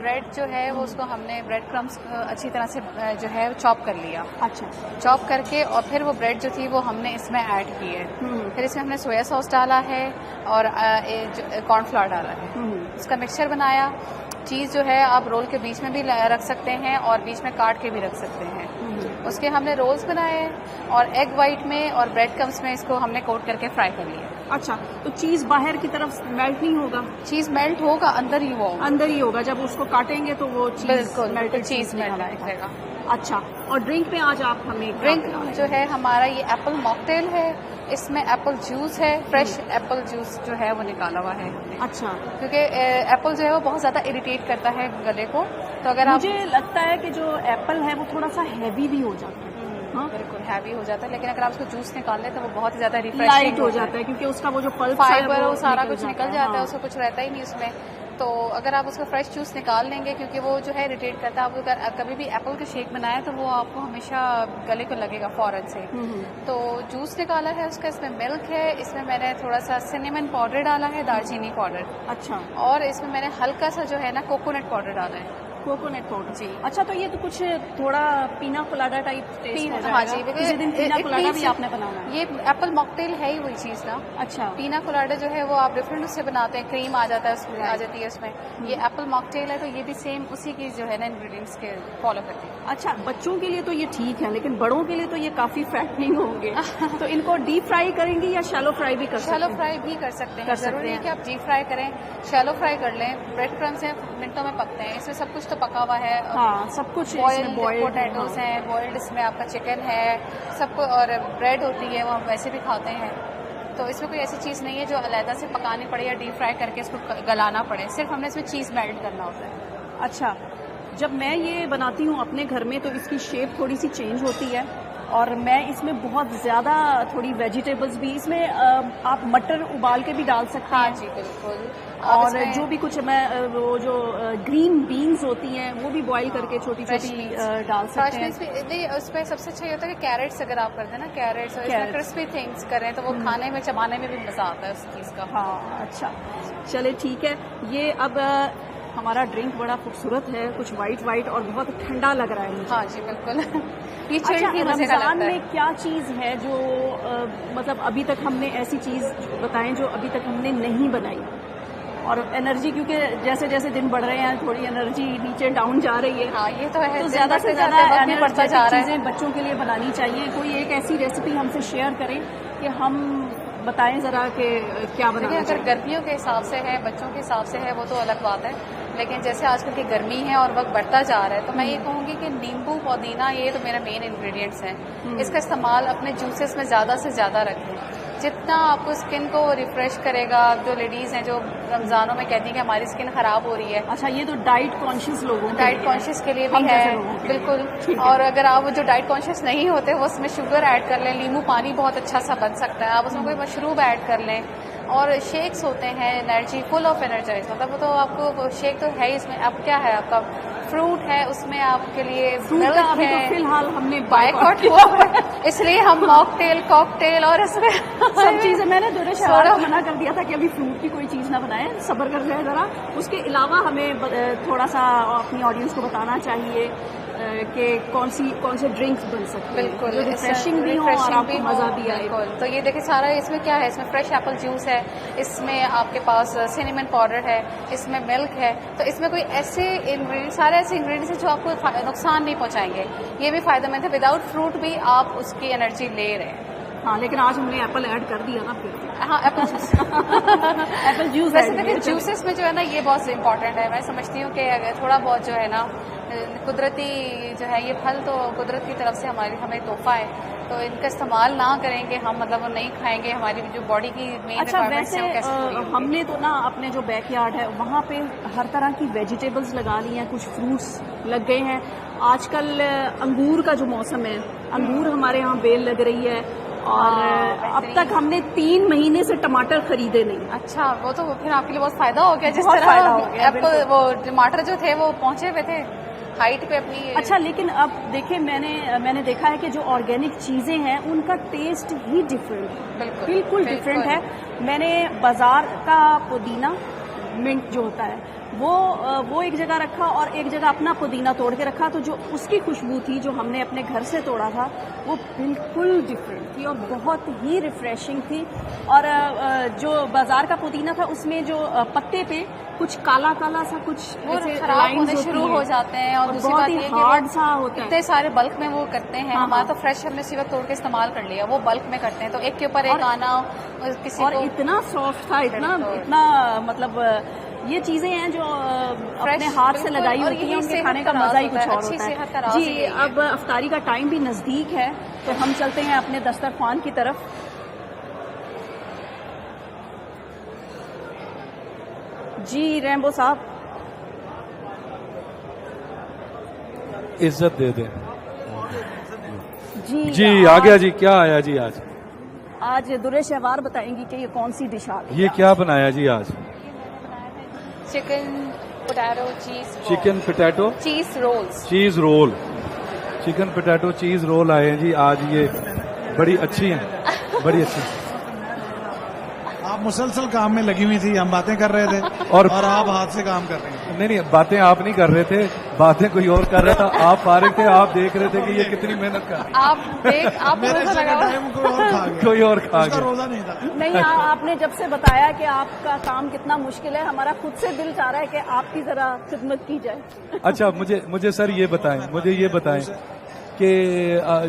بریڈ جو ہے وہ اس کو ہم نے بریڈ کرمس اچھی طرح سے جو ہے چاپ کر لیا. اچھا. چاپ کر کے اور پھر وہ بریڈ جو تھی وہ ہم نے اس میں ایڈ کی ہے. پھر اس میں ہم نے سویا سوس ڈالا ہے اور کارن فلاور ڈالا ہے. اس کا مکسچر بنایا. چیز جو ہے آپ رول کے بیچ میں بھی رکھ سکتے ہیں اور بیچ میں کاٹ کے بھی رکھ سکتے ہیں. اس کے ہم نے رولز بنائے اور ایگ وائٹ میں اور بریڈ کرمس میں اس کو ہم نے کوٹ کر کے فرائی کر لیا. اچھا. تو چیز باہر کی طرف میلٹ نہیں ہوگا؟ چیز میلٹ ہوگا اندر ہی وہ اندر ہی ہوگا. جب اس کو کاٹیں گے تو وہ بالکل چیز میلٹ آئے گا. اچھا. اور ڈرنک میں آج آپ ہمیں ڈرنک جو ہے ہمارا یہ ایپل ماکٹیل ہے. اس میں ایپل جوس ہے. فریش ایپل جوس جو ہے وہ نکالا ہوا ہے. اچھا. کیونکہ ایپل جو ہے وہ بہت زیادہ اریٹیٹ کرتا ہے گلے کو. تو اگر مجھے لگتا ہے کہ جو ایپل ہے وہ تھوڑا سا ہیوی بھی ہو جاتا ہے. ہاں بالکل ہیوی ہو جاتا ہے لیکن اگر آپ اس کو جوس نکال لیں تو وہ بہت ہی زیادہ لائٹ ہو جاتا ہے کیونکہ اس کا وہ جو پلپ فائبر وہ سارا کچھ نکل جاتا ہے. اس کو کچھ رہتا ہی نہیں اس میں. تو اگر آپ اس کا فریش جوس نکال لیں گے کیونکہ وہ جو ہے اریٹیٹ کرتا ہے. آپ اگر کبھی بھی ایپل کا شیک بنایا تو وہ آپ کو ہمیشہ گلے کو لگے گا فوراً سے. تو جوس نکالا ہے اس کا. اس میں ملک ہے. اس میں میں نے تھوڑا سا سنیمن پاؤڈر ڈالا ہے. دار چینی پاؤڈر. اچھا. اور اس میں میں نے ہلکا سا جو ہے نا کوکونٹ پاؤڈر ڈالا ہے. Coconut powder. جی. اچھا. تو یہ تو کچھ تھوڑا پینا کولاڈا ٹائپ ٹیسٹ ہو جائے گا. ہاں جی. کسی دن پینا کولاڈا بھی آپ نے بنانا ہے. یہ ایپل ماکٹیل ہے ہی وہی چیز نا. اچھا. پینا کولاڈا جو ہے وہ آپ ڈفرینٹ اس سے بناتے ہیں. کریم آ جاتا ہے آ جاتی ہے اس میں. یہ ایپل ماکٹیل ہے تو یہ بھی سیم اسی کی جو ہے نا انگریڈینٹس کے فالو کرتی ہے. اچھا. بچوں کے لیے تو یہ ٹھیک ہے لیکن بڑوں کے لیے تو یہ کافی فیٹنگ ہوں گے. تو ان کو ڈیپ فرائی کریں گے یا شیلو فرائی بھی کر سکتے ہیں؟ شیلو فرائی بھی کر سکتے ہیں. ضروری ہے کہ آپ ڈیپ فرائی کریں. شیلو فرائی کر لیں. بریڈ کرمس ہیں منٹوں میں پکتے ہیں. اس میں سب کچھ تو پکا ہوا ہے. ہاں سب کچھ. بوائلڈ پوٹیٹوز ہیں. بوائلڈ اس میں آپ کا چکن ہے سب کو. اور بریڈ ہوتی ہے وہ ہم ویسے بھی کھاتے ہیں. تو اس میں کوئی ایسی چیز نہیں ہے جو علیحدہ سے پکانی پڑے یا ڈیپ فرائی کر کے اس کو گلانا پڑے. صرف ہم نے اس میں چیز میلٹ کرنا ہوتا ہے. اچھا. جب میں یہ بناتی ہوں اپنے گھر میں تو اس کی شیپ تھوڑی سی چینج ہوتی ہے اور میں اس میں بہت زیادہ تھوڑی ویجیٹیبلز بھی اس میں آپ مٹر ابال کے بھی ڈال سکتے ہیں. ہاں جی بالکل. اور جو بھی کچھ میں وہ جو گرین بینز ہوتی ہیں وہ بھی بوائل کر کے چھوٹی چھوٹی ڈال سکتے ہیں. اس پہ سب سے اچھا یہ ہوتا ہے کہ کیرٹس اگر آپ کرتے ہیں نا کیرٹس کرسپی تھنگس کریں تو وہ کھانے میں چبانے میں بھی مزہ آتا ہے اس چیز کا. ہاں. اچھا. چلے ٹھیک ہے. یہ اب ہمارا ڈرنک بڑا خوبصورت ہے. کچھ وائٹ اور بہت ٹھنڈا لگ رہا ہے. ہاں جی بالکل. اچھا. رمضان میں کیا چیز ہے جو مطلب ابھی تک ہم نے ایسی چیز بتائیں جو ابھی تک ہم نے نہیں بنائی؟ اور انرجی کیونکہ جیسے جیسے دن بڑھ رہے ہیں تھوڑی انرجی نیچے ڈاؤن جا رہی ہے. ہاں یہ تو ہے. تو زیادہ سے زیادہ چیزیں بچوں کے لیے بنانی چاہیے. کوئی ایک ایسی ریسیپی ہم سے شیئر کریں کہ ہم بتائیں ذرا کہ کیا بنانا اگر گرمیوں کے حساب سے ہے بچوں کے حساب سے ہے وہ تو الگ بات ہے. لیکن جیسے آج کل کی گرمی ہے اور وقت بڑھتا جا رہا ہے تو میں یہ کہوں گی کہ نیمبو پودینہ یہ تو میرا مین انگریڈینٹس ہیں. اس کا استعمال اپنے جوسز میں زیادہ سے زیادہ رکھیں. جتنا آپ کو اسکن کو ریفریش کرے گا. جو لیڈیز ہیں جو رمضانوں میں کہتی ہیں کہ ہماری اسکن خراب ہو رہی ہے. اچھا. یہ تو ڈائٹ کانشیس لوگوں ڈائٹ کانشیس کے لیے بھی ہے بالکل. اور اگر آپ جو ڈائٹ کانشیس نہیں ہوتے وہ اس میں شوگر ایڈ کر لیں. لیمو پانی بہت اچھا سا بن سکتا ہے. آپ اس میں کوئی مشروب ایڈ کر لیں. اور شیکس ہوتے ہیں انرجی فل آف انرجائز مطلب وہ تو آپ کو شیک تو ہے اس میں. اب کیا ہے آپ کا فروٹ ہے اس میں آپ کے لیے ملک ہے. فی الحال ہم نے بائیکاٹ ہوا اس لیے ہم ماکٹیل کاکٹیل اور اس میں سب چیزیں میں نے دورے شہر کو منع کر دیا تھا کہ ابھی فروٹ کی کوئی چیز نہ بنائیں. صبر کر جائے ذرا. اس کے علاوہ ہمیں تھوڑا سا اپنی آڈینس کو بتانا چاہیے کہ کون سے ڈرنکس بن سکتے ہیں بالکل ریفریشنگ بھی ہو اور آپ کو مزہ بھی آئے. بالکل. تو یہ دیکھیں سارا اس میں کیا ہے. اس میں فریش ایپل جوس ہے. اس میں آپ کے پاس سینیمن پاؤڈر ہے. اس میں ملک ہے. تو اس میں کوئی ایسے سارے ایسے انگریڈینٹس ہیں جو آپ کو نقصان نہیں پہنچائیں گے. یہ بھی فائدہ مند ہے. وداؤٹ فروٹ بھی آپ اس کی انرجی لے رہے ہیں. ہاں لیکن آج ہم نے ایپل ایڈ کر دیا نا پھر. ہاں ایپل جوس ایپل جوس. ویسے دیکھیں جوسز میں جو ہے نا یہ بہت امپورٹنٹ ہے. میں سمجھتی ہوں کہ اگر تھوڑا بہت جو ہے نا قدرتی جو ہے یہ پھل تو قدرت کی طرف سے ہمیں تحفہ ہے. تو ان کا استعمال نہ کریں گے ہم مطلب وہ نہیں کھائیں گے. ہماری جو باڈی کی مین ریکوائرمنٹس ہیں وہ کیسے پوری ہوں گی. ہم نے تو نا اپنے جو بیک یارڈ ہے وہاں پہ ہر طرح کی ویجیٹیبلز لگا لی ہیں. کچھ فروٹس لگ گئے ہیں. آج کل انگور کا جو موسم ہے انگور ہمارے یہاں بیل لگ رہی ہے. اور اب تک ہم نے 3 مہینے سے ٹماٹر خریدے نہیں. اچھا. وہ تو پھر آپ کے لیے بہت فائدہ ہو گیا. جس طرح وہ ٹماٹر جو تھے وہ پہنچے ہوئے تھے ہائٹ پہ اپنی. اچھا. لیکن اب دیکھیں میں نے دیکھا ہے کہ جو آرگینک چیزیں ہیں ان کا ٹیسٹ ہی ڈفرینٹ بالکل ڈفرینٹ ہے. میں نے بازار کا پودینہ منٹ جو ہوتا ہے وہ ایک جگہ رکھا اور ایک جگہ اپنا پودینہ توڑ کے رکھا، تو جو اس کی خوشبو تھی جو ہم نے اپنے گھر سے توڑا تھا وہ بالکل ڈفرینٹ تھی اور بہت ہی ریفریشنگ تھی. اور جو بازار کا پودینہ تھا اس میں جو پتے پہ کچھ کالا کالا سا کچھ خراب ہونے شروع ہو جاتے ہیں، اور دوسری بات یہ کہ ہارڈ سا ہوتا ہے. اتنے سارے بلک میں وہ کرتے ہیں. ہمارا تو فریش ہم نے اسی وقت توڑ کے استعمال کر لیا، وہ بلک میں کرتے ہیں تو ایک کے اوپر ایک آنا کسی اور کو اتنا سافٹ تھا، اتنا مطلب یہ چیزیں ہیں جو اپنے ہاتھ سے لگائی ہوتی ہیں، ان کے کھانے کا مزہ ہی کچھ اور ہوتا ہے. جی اب افطاری کا ٹائم بھی نزدیک ہے تو ہم چلتے ہیں اپنے دسترخوان کی طرف. جی ریمبو صاحب عزت دے دیں. جی آ گیا جی. کیا آیا جی آج درے شہوار بتائیں گی کہ یہ کون سی ڈش آ گئی؟ یہ کیا بنایا جی آج؟ چکن پوٹیٹو چیز چکن پوٹیٹو چیز رولز. چیز رول. چکن پوٹیٹو چیز رول آئے ہیں جی آج. یہ بڑی اچھی ہیں، بڑی اچھی. آپ مسلسل کام میں لگی ہوئی تھی، ہم باتیں کر رہے تھے اور آپ ہاتھ سے کام کر رہے ہیں. نہیں باتیں آپ نہیں کر رہے تھے، باتیں کوئی اور کر رہا تھا. آپ فارغ تھے، آپ دیکھ رہے تھے کہ یہ کتنی محنت کر آپ روزہ لگا کوئی اور کھا گیا. روزہ نہیں تھا. نہیں، آپ نے جب سے بتایا کہ آپ کا کام کتنا مشکل ہے، ہمارا خود سے دل چاہ رہا ہے کہ آپ کی ذرا خدمت کی جائے. اچھا مجھے سر یہ بتائیں کہ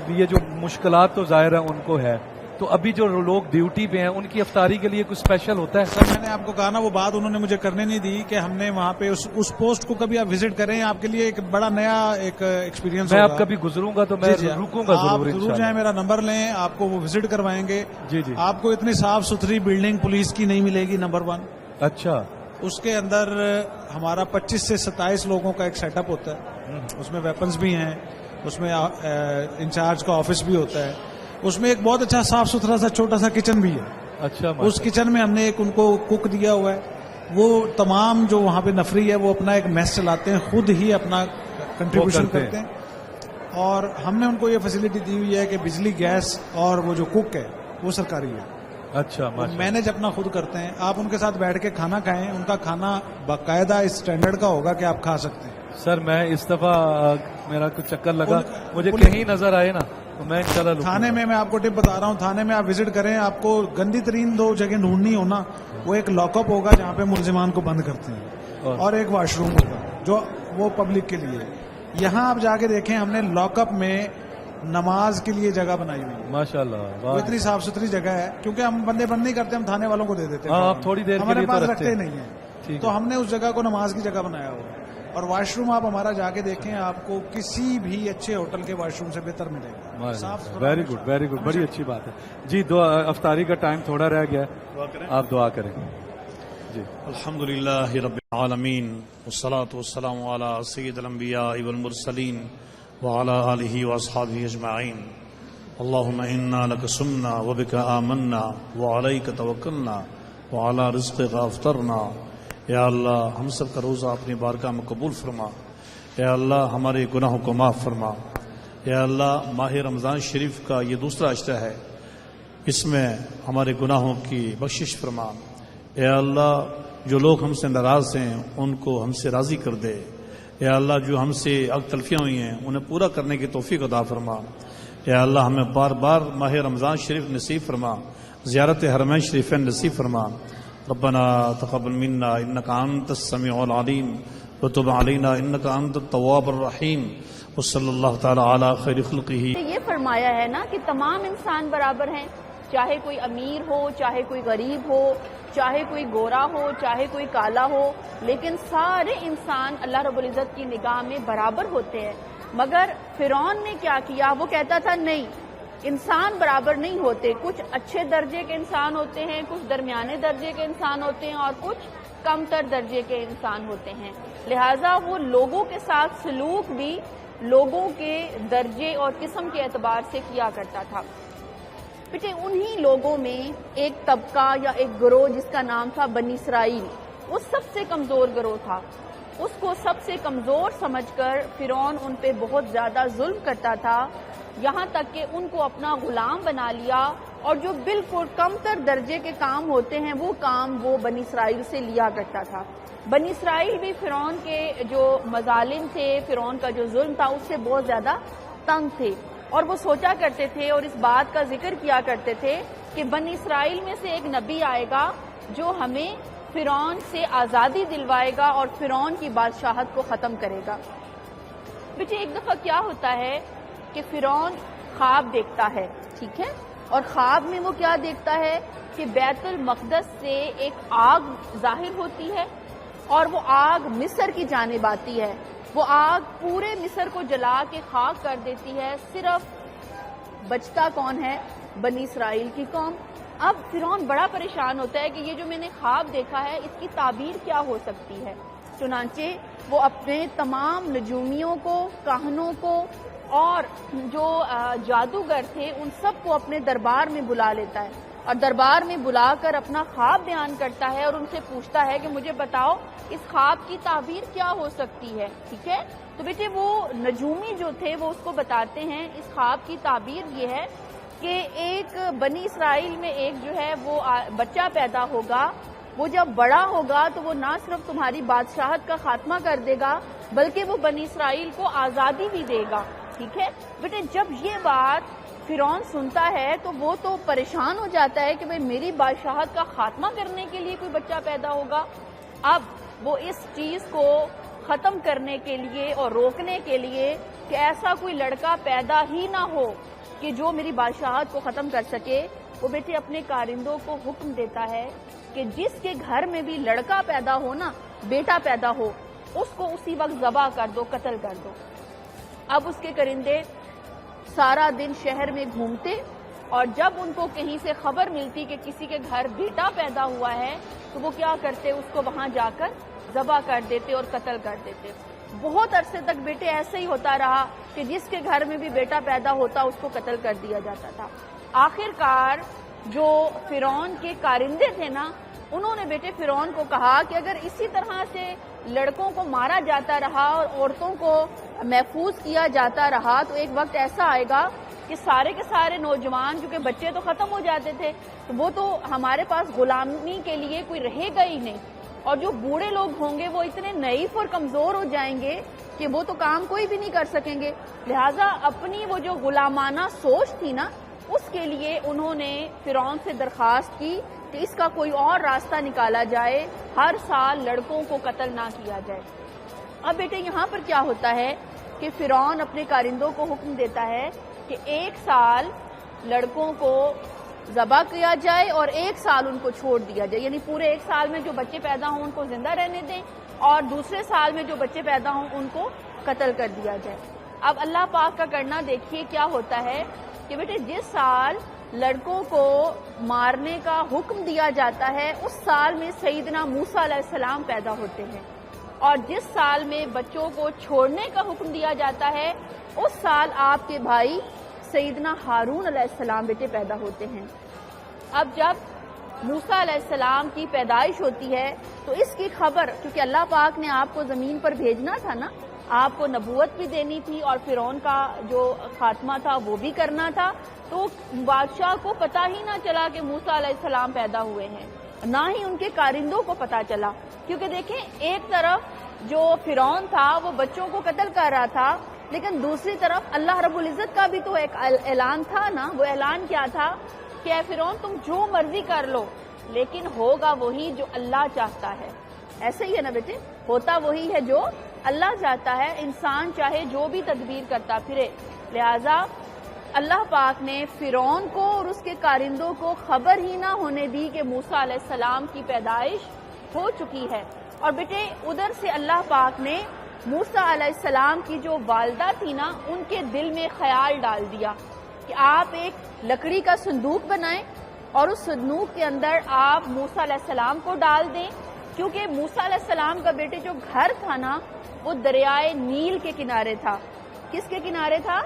یہ جو مشکلات تو ظاہر ہے ان کو ہے، تو ابھی جو لوگ ڈیوٹی پہ ہیں ان کی افطاری کے لیے کچھ اسپیشل ہوتا ہے؟ سر میں نے آپ کو کہا نا، وہ بات انہوں نے مجھے کرنے نہیں دی کہ ہم نے وہاں پہ اس پوسٹ کو کبھی آپ وزٹ کریں، آپ کے لیے ایک بڑا نیا ایک ایکسپیرینس میں ہوگا. آپ کبھی گزروں گا تو میں رکوں گا آپ ضرور ضرور جائیں، میرا نمبر لیں، آپ کو وہ وزٹ کروائیں گے. جی آپ کو اتنی صاف ستھری بلڈنگ پولیس کی نہیں ملے گی، نمبر 1. اچھا. اس کے اندر ہمارا 25 سے 27 لوگوں کا ایک سیٹ اپ ہوتا ہے. اس میں ویپنز بھی ہیں، اس میں انچارج کا آفس بھی ہوتا ہے، اس میں ایک بہت اچھا صاف ستھرا سا چھوٹا سا کچن بھی ہے. اچھا. اس کچن میں ہم نے ایک ان کو کک دیا ہوا ہے. وہ تمام جو وہاں پہ نفری ہے وہ اپنا ایک میس چلاتے ہیں، خود ہی اپنا کنٹریبیوشن کرتے ہیں. اور ہم نے ان کو یہ فیسلٹی دی ہوئی ہے کہ بجلی، گیس اور وہ جو کک ہے وہ سرکاری ہے. اچھا. مینج اپنا خود کرتے ہیں. آپ ان کے ساتھ بیٹھ کے کھانا کھائیں، ان کا کھانا باقاعدہ اس اسٹینڈرڈ کا ہوگا کہ آپ کھا سکتے ہیں. سر میں اس دفعہ میرا کچھ چکر لگا، مجھے کہیں نظر آئے نا تو میں انشاءاللہ تھانے میں آپ کو ٹپ بتا رہا ہوں، تھانے میں آپ وزٹ کریں، آپ کو گندی ترین 2 جگہ ڈھونڈنی ہونا، وہ ایک لاک اپ ہوگا جہاں پہ ملزمان کو بند کرتے ہیں، اور ایک واش روم ہوگا جو وہ پبلک کے لیے. یہاں آپ جا کے دیکھیں، ہم نے لاک اپ میں نماز کے لیے جگہ بنائی ہوئی ہے. ماشاءاللہ. وہ اتنی صاف ستھری جگہ ہے، کیونکہ ہم بندے بند نہیں کرتے، ہم تھانے والوں کو دے دیتے ہیں. آپ تھوڑی دیر ہمارے پاس رکھتے نہیں ہیں، تو ہم نے اس جگہ کو نماز کی جگہ بنایا ہوا. اور واش روم آپ ہمارا جا کے دیکھیں، آپ کو کسی بھی اچھے ہوٹل کے واش روم سے بہتر ملے گا. ویری گڈ، ویری گڈ، بڑی اچھی بات ہے. جی افطاری کا ٹائم تھوڑا رہ گیا، آپ دعا کریں. جی. الحمدللہ رب العالمین والصلاة والسلام علی سید الانبیاء والمرسلین وعلی آلہ واصحابہ اجمعین. اللہم انا لک سمنا وبک آمنا وعلیک توکلنا وعلی رزقک افطرنا. یا اللہ ہم سب کا روزہ اپنی بارگاہ میں قبول فرما. یا اللہ ہمارے گناہوں کو معاف فرما. یا اللہ ماہ رمضان شریف کا یہ دوسرا عشرہ ہے، اس میں ہمارے گناہوں کی بخشش فرما. یا اللہ جو لوگ ہم سے ناراض ہیں ان کو ہم سے راضی کر دے. یا اللہ جو ہم سے اب تلفیاں ہوئی ہیں انہیں پورا کرنے کی توفیق عطا فرما. یا اللہ ہمیں بار بار ماہ رمضان شریف نصیب فرما، زیارت حرمین شریفین نصیب فرما. ربنا تقبل منا انك انت السميع العليم وتب علينا انك انت التواب الرحيم وصلی اللہ تعالی علی خیر خلقہ. یہ فرمایا ہے نا کہ تمام انسان برابر ہیں، چاہے کوئی امیر ہو، چاہے کوئی غریب ہو، چاہے کوئی گورا ہو، چاہے کوئی کالا ہو، لیکن سارے انسان اللہ رب العزت کی نگاہ میں برابر ہوتے ہیں. مگر فرعون نے کیا کیا؟ وہ کہتا تھا نہیں، انسان برابر نہیں ہوتے، کچھ اچھے درجے کے انسان ہوتے ہیں، کچھ درمیانے درجے کے انسان ہوتے ہیں اور کچھ کم تر درجے کے انسان ہوتے ہیں. لہٰذا وہ لوگوں کے ساتھ سلوک بھی لوگوں کے درجے اور قسم کے اعتبار سے کیا کرتا تھا. بیٹے انہی لوگوں میں ایک طبقہ یا ایک گروہ جس کا نام تھا بنی اسرائیل، وہ سب سے کمزور گروہ تھا. اس کو سب سے کمزور سمجھ کر فرعون ان پہ بہت زیادہ ظلم کرتا تھا، یہاں تک کہ ان کو اپنا غلام بنا لیا، اور جو بالکل کم تر درجے کے کام ہوتے ہیں وہ کام وہ بنی اسرائیل سے لیا کرتا تھا. بنی اسرائیل بھی فرعون کے جو مظالم تھے، فرعون کا جو ظلم تھا، اس سے بہت زیادہ تنگ تھے، اور وہ سوچا کرتے تھے اور اس بات کا ذکر کیا کرتے تھے کہ بنی اسرائیل میں سے ایک نبی آئے گا جو ہمیں فرعون سے آزادی دلوائے گا اور فرعون کی بادشاہت کو ختم کرے گا۔ بیٹے ایک دفعہ کیا ہوتا ہے کہ فرعون خواب دیکھتا ہے، ٹھیک ہے، اور خواب میں وہ کیا دیکھتا ہے کہ بیت المقدس سے ایک آگ ظاہر ہوتی ہے اور وہ آگ مصر کی جانب آتی ہے، وہ آگ پورے مصر کو جلا کے خاک کر دیتی ہے، صرف بچتا کون ہے؟ بنی اسرائیل کی قوم۔ اب فرعون بڑا پریشان ہوتا ہے کہ یہ جو میں نے خواب دیکھا ہے اس کی تعبیر کیا ہو سکتی ہے، چنانچہ وہ اپنے تمام نجومیوں کو، کاہنوں کو اور جو جادوگر تھے ان سب کو اپنے دربار میں بلا لیتا ہے، اور دربار میں بلا کر اپنا خواب بیان کرتا ہے اور ان سے پوچھتا ہے کہ مجھے بتاؤ اس خواب کی تعبیر کیا ہو سکتی ہے، ٹھیک ہے۔ تو بیٹے وہ نجومی جو تھے وہ اس کو بتاتے ہیں اس خواب کی تعبیر یہ ہے کہ ایک بنی اسرائیل میں ایک جو ہے وہ بچہ پیدا ہوگا، وہ جب بڑا ہوگا تو وہ نہ صرف تمہاری بادشاہت کا خاتمہ کر دے گا بلکہ وہ بنی اسرائیل کو آزادی بھی دے گا، ٹھیک ہے۔ بیٹے جب یہ بات فرعون سنتا ہے تو وہ تو پریشان ہو جاتا ہے کہ بھئی میری بادشاہت کا خاتمہ کرنے کے لیے کوئی بچہ پیدا ہوگا۔ اب وہ اس چیز کو ختم کرنے کے لیے اور روکنے کے لیے کہ ایسا کوئی لڑکا پیدا ہی نہ ہو کہ جو میری بادشاہت کو ختم کر سکے، وہ بیٹے اپنے کارندوں کو حکم دیتا ہے کہ جس کے گھر میں بھی لڑکا پیدا ہو نا، بیٹا پیدا ہو، اس کو اسی وقت ذبح کر دو، قتل کر دو۔ اب اس کے کرندے سارا دن شہر میں گھومتے اور جب ان کو کہیں سے خبر ملتی کہ کسی کے گھر بیٹا پیدا ہوا ہے تو وہ کیا کرتے، اس کو وہاں جا کر ذبح کر دیتے اور قتل کر دیتے۔ بہت عرصے تک بیٹے ایسے ہی ہوتا رہا کہ جس کے گھر میں بھی بیٹا پیدا ہوتا اس کو قتل کر دیا جاتا تھا۔ آخر کار جو فرعون کے کارندے تھے نا، انہوں نے بیٹے فرعون کو کہا کہ اگر اسی طرح سے لڑکوں کو مارا جاتا رہا اور عورتوں کو محفوظ کیا جاتا رہا تو ایک وقت ایسا آئے گا کہ سارے کے سارے نوجوان، کیونکہ بچے تو ختم ہو جاتے تھے، تو وہ تو ہمارے پاس غلامی کے لیے کوئی رہے گا ہی نہیں، اور جو بوڑھے لوگ ہوں گے وہ اتنے نحیف اور کمزور ہو جائیں گے کہ وہ تو کام کوئی بھی نہیں کر سکیں گے۔ لہٰذا اپنی وہ جو غلامانہ سوچ تھی نا، اس کے لیے انہوں نے فرعون سے درخواست کی کہ اس کا کوئی اور راستہ نکالا جائے، ہر سال لڑکوں کو قتل نہ کیا جائے۔ اب بیٹے یہاں پر کیا ہوتا ہے کہ فرعون اپنے کارندوں کو حکم دیتا ہے کہ 1 سال لڑکوں کو ذبح کیا جائے اور 1 سال ان کو چھوڑ دیا جائے، یعنی پورے 1 سال میں جو بچے پیدا ہوں ان کو زندہ رہنے دیں اور دوسرے سال میں جو بچے پیدا ہوں ان کو قتل کر دیا جائے۔ اب اللہ پاک کا کرنا دیکھیے کیا ہوتا ہے کہ بیٹے جس سال لڑکوں کو مارنے کا حکم دیا جاتا ہے اس سال میں سیدنا موسیٰ علیہ السلام پیدا ہوتے ہیں، اور جس سال میں بچوں کو چھوڑنے کا حکم دیا جاتا ہے اس سال آپ کے بھائی سیدنا ہارون علیہ السلام بیٹے پیدا ہوتے ہیں۔ اب جب موسیٰ علیہ السلام کی پیدائش ہوتی ہے تو اس کی خبر، کیونکہ اللہ پاک نے آپ کو زمین پر بھیجنا تھا نا، آپ کو نبوت بھی دینی تھی اور فرعون کا جو خاتمہ تھا وہ بھی کرنا تھا، تو بادشاہ کو پتہ ہی نہ چلا کہ موسیٰ علیہ السلام پیدا ہوئے ہیں، نہ ہی ان کے کارندوں کو پتہ چلا، کیونکہ دیکھیں ایک طرف جو فرعون تھا وہ بچوں کو قتل کر رہا تھا، لیکن دوسری طرف اللہ رب العزت کا بھی تو ایک اعلان تھا نا۔ وہ اعلان کیا تھا کہ اے فرعون تم جو مرضی کر لو لیکن ہوگا وہی جو اللہ چاہتا ہے۔ ایسے ہی ہے نا بیٹے، ہوتا وہی ہے جو اللہ چاہتا ہے، انسان چاہے جو بھی تدبیر کرتا پھرے۔ لہذا اللہ پاک نے فرعون کو اور اس کے کارندوں کو خبر ہی نہ ہونے دی کہ موسیٰ علیہ السلام کی پیدائش ہو چکی ہے، اور بیٹے ادھر سے اللہ پاک نے موسیٰ علیہ السلام کی جو والدہ تھی نا ان کے دل میں خیال ڈال دیا کہ آپ ایک لکڑی کا صندوق بنائیں اور اس صندوق کے اندر آپ موسیٰ علیہ السلام کو ڈال دیں، کیونکہ موسیٰ علیہ السلام کا بیٹے جو گھر تھا نا وہ دریائے نیل کے کنارے تھا۔ کس کے کنارے تھا؟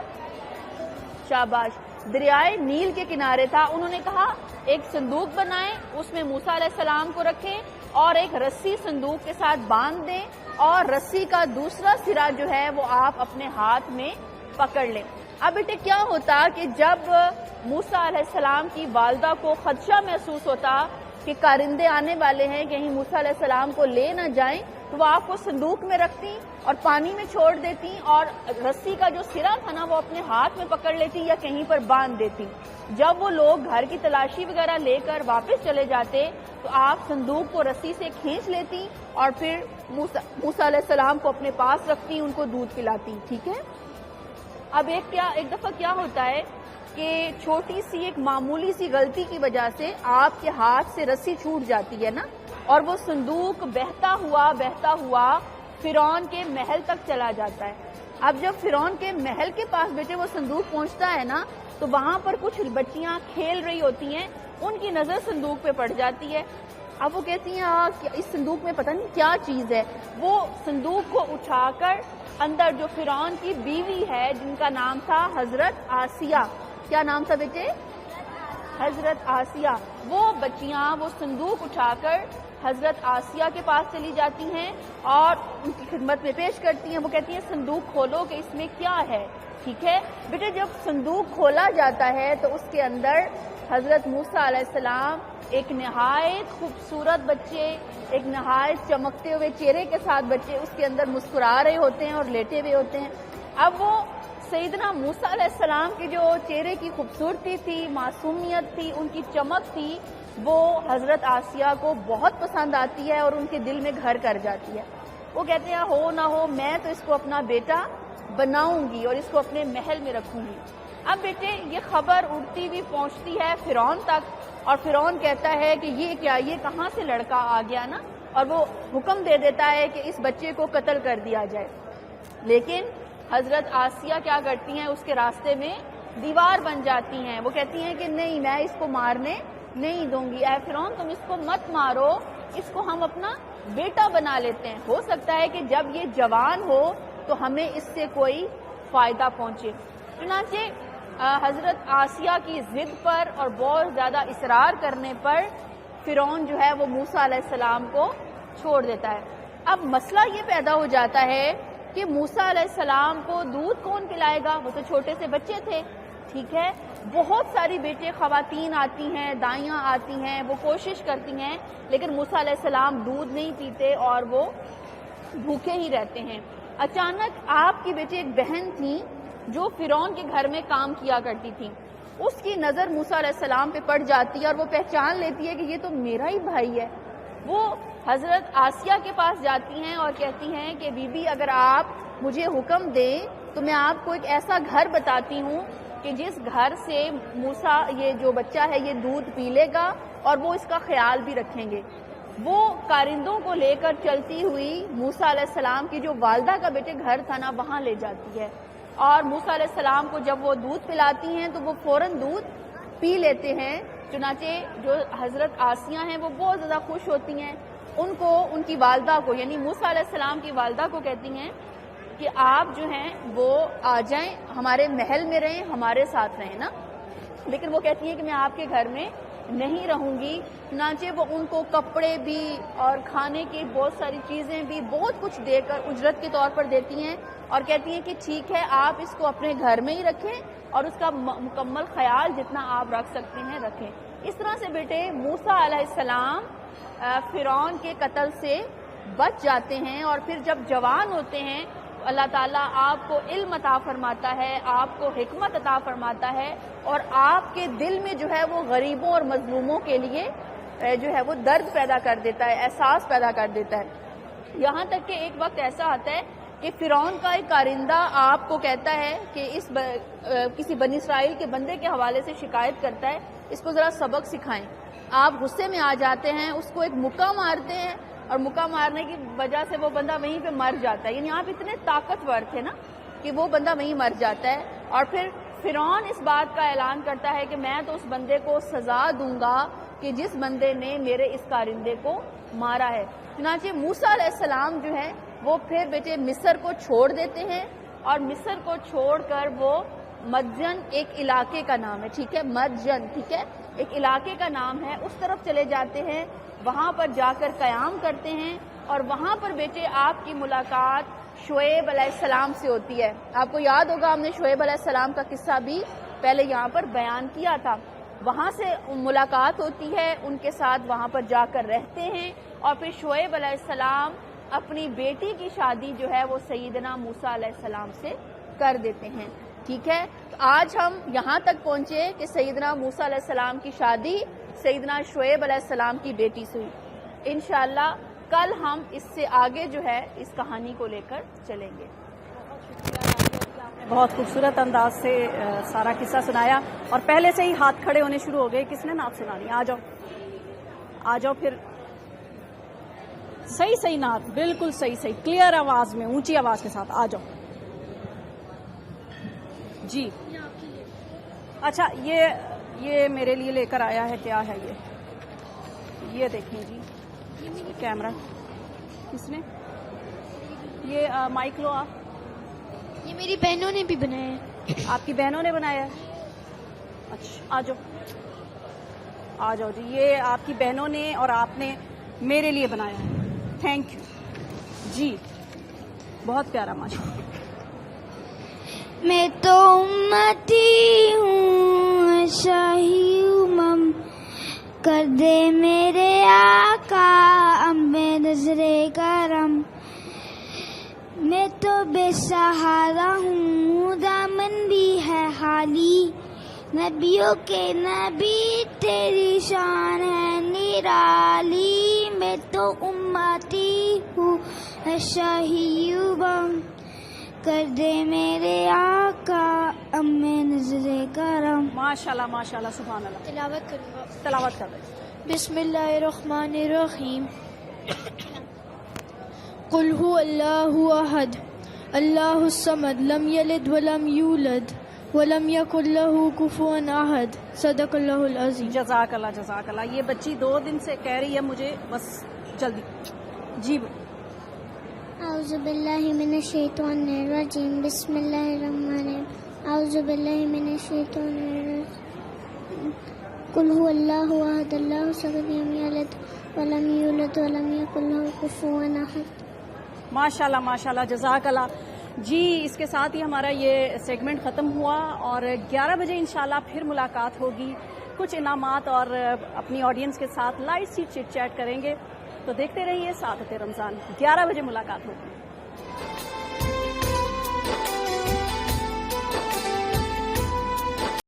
شاباش، دریائے نیل کے کنارے تھا۔ انہوں نے کہا ایک صندوق بنائیں، اس میں موسیٰ علیہ السلام کو رکھیں اور ایک رسی صندوق کے ساتھ باندھ دیں اور رسی کا دوسرا سرا جو ہے وہ آپ اپنے ہاتھ میں پکڑ لیں۔ اب بیٹے کیا ہوتا کہ جب موسیٰ علیہ السلام کی والدہ کو خدشہ محسوس ہوتا کہ کارندے آنے والے ہیں، کہیں موسیٰ علیہ السلام کو لے نہ جائیں، تو وہ آپ کو صندوق میں رکھتی اور پانی میں چھوڑ دیتی اور رسی کا جو سرا تھا نا وہ اپنے ہاتھ میں پکڑ لیتی یا کہیں پر باندھ دیتی. جب وہ لوگ گھر کی تلاشی وغیرہ لے کر واپس چلے جاتے تو آپ صندوق کو رسی سے کھینچ لیتی اور پھر موسیٰ علیہ السلام کو اپنے پاس رکھتی، ان کو دودھ پلاتی. ٹھیک ہے. اب ایک دفعہ کیا ہوتا ہے کہ چھوٹی سی ایک معمولی سی غلطی کی وجہ سے آپ کے ہاتھ سے رسی چھوٹ جاتی ہے نا، اور وہ صندوق بہتا ہوا فرعون کے محل تک چلا جاتا ہے. اب جب فرعون کے محل کے پاس بیٹے وہ صندوق پہنچتا ہے نا تو وہاں پر کچھ بچیاں کھیل رہی ہوتی ہیں، ان کی نظر صندوق پہ پڑ جاتی ہے. اب وہ کہتی ہیں اس صندوق میں پتہ نہیں کیا چیز ہے. وہ صندوق کو اٹھا کر اندر جو فرعون کی بیوی ہے جن کا نام تھا حضرت آسیہ، کیا نام تھا بیٹے؟ حضرت آسیہ. وہ بچیاں وہ صندوق اٹھا کر حضرت آسیہ کے پاس چلی جاتی ہیں اور ان کی خدمت میں پیش کرتی ہیں. وہ کہتی ہیں صندوق کھولو کہ اس میں کیا ہے. ٹھیک ہے بیٹے. جب صندوق کھولا جاتا ہے تو اس کے اندر حضرت موسیٰ علیہ السلام ایک نہایت خوبصورت بچے، ایک نہایت چمکتے ہوئے چہرے کے ساتھ بچے اس کے اندر مسکرا رہے ہوتے ہیں اور لیٹے ہوئے ہوتے ہیں. اب وہ سیدنا موسیٰ علیہ السلام کی جو چہرے کی خوبصورتی تھی، معصومیت تھی، ان کی چمک تھی، وہ حضرت آسیہ کو بہت پسند آتی ہے اور ان کے دل میں گھر کر جاتی ہے. وہ کہتے ہیں ہو نہ ہو میں تو اس کو اپنا بیٹا بناؤں گی اور اس کو اپنے محل میں رکھوں گی. اب بیٹے یہ خبر اڑتی ہوئی پہنچتی ہے فرعون تک اور فرعون کہتا ہے کہ یہ کیا، یہ کہاں سے لڑکا آ گیا نا، اور وہ حکم دے دیتا ہے کہ اس بچے کو قتل کر دیا جائے. لیکن حضرت آسیہ کیا کرتی ہیں، اس کے راستے میں دیوار بن جاتی ہیں. وہ کہتی ہیں کہ نہیں میں اس کو مارنے نہیں دوں گی. اے فرعون تم اس کو مت مارو، اس کو ہم اپنا بیٹا بنا لیتے ہیں. ہو سکتا ہے کہ جب یہ جوان ہو تو ہمیں اس سے کوئی فائدہ پہنچے. چنانچہ حضرت آسیہ کی ضد پر اور بہت زیادہ اصرار کرنے پر فرعون جو ہے وہ موسیٰ علیہ السلام کو چھوڑ دیتا ہے. اب مسئلہ یہ پیدا ہو جاتا ہے کہ موسیٰ علیہ السلام کو دودھ کون پلائے گا، وہ تو چھوٹے سے بچے تھے. ٹھیک ہے. بہت ساری بیٹے خواتین آتی ہیں، دائیاں آتی ہیں، وہ کوشش کرتی ہیں لیکن موسیٰ علیہ السلام دودھ نہیں پیتے اور وہ بھوکے ہی رہتے ہیں. اچانک آپ کی بیٹی ایک بہن تھی جو فرعون کے گھر میں کام کیا کرتی تھی. اس کی نظر موسیٰ علیہ السلام پہ پڑ جاتی ہے اور وہ پہچان لیتی ہے کہ یہ تو میرا ہی بھائی ہے. وہ حضرت آسیہ کے پاس جاتی ہیں اور کہتی ہیں کہ بی بی اگر آپ مجھے حکم دیں تو میں آپ کو ایک ایسا گھر بتاتی ہوں کہ جس گھر سے موسیٰ یہ جو بچہ ہے یہ دودھ پی لے گا اور وہ اس کا خیال بھی رکھیں گے. وہ کارندوں کو لے کر چلتی ہوئی موسیٰ علیہ السلام کی جو والدہ کا بیٹے گھر تھا نا وہاں لے جاتی ہے اور موسیٰ علیہ السلام کو جب وہ دودھ پلاتی ہیں تو وہ فوراً دودھ پی لیتے ہیں. چنانچہ جو حضرت آسیہ ہیں وہ بہت زیادہ خوش ہوتی ہیں. ان کو ان کی والدہ کو یعنی موسیٰ علیہ السلام کی والدہ کو کہتی ہیں کہ آپ جو ہیں وہ آ جائیں ہمارے محل میں رہیں، ہمارے ساتھ رہیں نا. لیکن وہ کہتی ہیں کہ میں آپ کے گھر میں نہیں رہوں گی. چنانچہ وہ ان کو کپڑے بھی اور کھانے کی بہت ساری چیزیں بھی بہت کچھ دے کر اجرت کے طور پر دیتی ہیں اور کہتی ہیں کہ ٹھیک ہے آپ اس کو اپنے گھر میں ہی رکھیں اور اس کا مکمل خیال جتنا آپ رکھ سکتے ہیں رکھیں. اس طرح سے بیٹے موسیٰ علیہ السلام فرعون کے قتل سے بچ جاتے ہیں اور پھر جب جوان ہوتے ہیں اللہ تعالیٰ آپ کو علم عطا فرماتا ہے، آپ کو حکمت عطا فرماتا ہے اور آپ کے دل میں جو ہے وہ غریبوں اور مظلوموں کے لیے جو ہے وہ درد پیدا کر دیتا ہے، احساس پیدا کر دیتا ہے. یہاں تک کہ ایک وقت ایسا آتا ہے کہ فرعون کا ایک کارندہ آپ کو کہتا ہے کہ اس کسی بنی اسرائیل کے بندے کے حوالے سے شکایت کرتا ہے اس کو ذرا سبق سکھائیں. آپ غصے میں آ جاتے ہیں، اس کو ایک مکہ مارتے ہیں اور مکہ مارنے کی وجہ سے وہ بندہ وہیں پہ مر جاتا ہے. یعنی آپ اتنے طاقتور تھے نا کہ وہ بندہ وہیں مر جاتا ہے. اور پھر فرعون اس بات کا اعلان کرتا ہے کہ میں تو اس بندے کو سزا دوں گا کہ جس بندے نے میرے اس کارندے کو مارا ہے. چنانچہ موسیٰ علیہ السلام جو ہے وہ پھر بیٹے مصر کو چھوڑ دیتے ہیں اور مصر کو چھوڑ کر وہ مدین ایک علاقے کا نام ہے. ٹھیک ہے. مدین ٹھیک ہے ایک علاقے کا نام ہے. اس طرف چلے جاتے ہیں، وہاں پر جا کر قیام کرتے ہیں اور وہاں پر بیٹے آپ کی ملاقات شعیب علیہ السلام سے ہوتی ہے. آپ کو یاد ہوگا ہم نے شعیب علیہ السلام کا قصہ بھی پہلے یہاں پر بیان کیا تھا. وہاں سے ملاقات ہوتی ہے ان کے ساتھ، وہاں پر جا کر رہتے ہیں، اور پھر شعیب علیہ السلام اپنی بیٹی کی شادی جو ہے وہ سیدنا موسیٰ علیہ السلام سے کر دیتے ہیں. ٹھیک ہے، تو آج ہم یہاں تک پہنچے کہ سیدنا موسیٰ علیہ السلام کی شادی سیدنا شعیب علیہ السلام کی بیٹی سے ہوئی. انشاءاللہ کل ہم اس سے آگے جو ہے اس کہانی کو لے کر چلیں گے. بہت خوبصورت انداز سے سارا قصہ سنایا، اور پہلے سے ہی ہاتھ کھڑے ہونے شروع ہو گئے. کس نے نعت سنانی؟ آ جاؤ آ جاؤ. پھر صحیح نعت، بالکل صحیح کلیئر آواز میں، اونچی آواز کے ساتھ آ جاؤ. جی اچھا، یہ میرے لیے لے کر آیا ہے. کیا ہے یہ دیکھیں جی، کیمرہ کس نے؟ یہ مائک لو آپ. یہ میری بہنوں نے بھی بنایا ہے. آپ کی بہنوں نے بنایا ہے؟ اچھا آ جاؤ جی. یہ آپ کی بہنوں نے اور آپ نے میرے لیے بنایا ہے. تھینک یو جی، بہت پیارا ماشاءاللہ. میں تو امتی ہوں شاہی امم، کر دے میرے آقا اب نظر کرم. میں تو بے سہارا ہوں، دامن بھی ہے خالی، نبیوں کے نبی تیری شان ہے نرالی. میں تو امتی ہوں شاہی امم، کر دے میرے آقا اب نظر کرم. ماشاءاللہ ماشاءاللہ، سبحان اللہ. تلاوت کروں گا. تلاوت کر رہے. بسم اللہ الرحمن الرحیم. قل هو اللہ احد اللہ الصمد لم یلد ولم یولد ولم یکن له کفوا احد. صدق اللہ العظیم. جزاک اللہ جزاک اللہ. یہ بچی 2 دن سے کہہ رہی ہے مجھے بس جلدی. جی اعوذ باللہ من الشیطان الرجیم. بسم اللہ الرحمن الرحیم. اعوذ باللہ من الشیطان الرجیم. قل هو اللہ احد اللہ الصمد لم یلد ولم یولد ولم یکن له کفوا احد. ماشاءاللہ ماشاءاللہ، جزاک اللہ. جی اس کے ساتھ ہی ہمارا یہ سیگمنٹ ختم ہوا، اور 11 بجے انشاءاللہ پھر ملاقات ہوگی. کچھ انعامات اور اپنی آڈینس کے ساتھ لائٹ سی چٹ چیٹ کریں گے. تو دیکھتے رہیے سعادت رمضان. 11 بجے ملاقات ہوگی.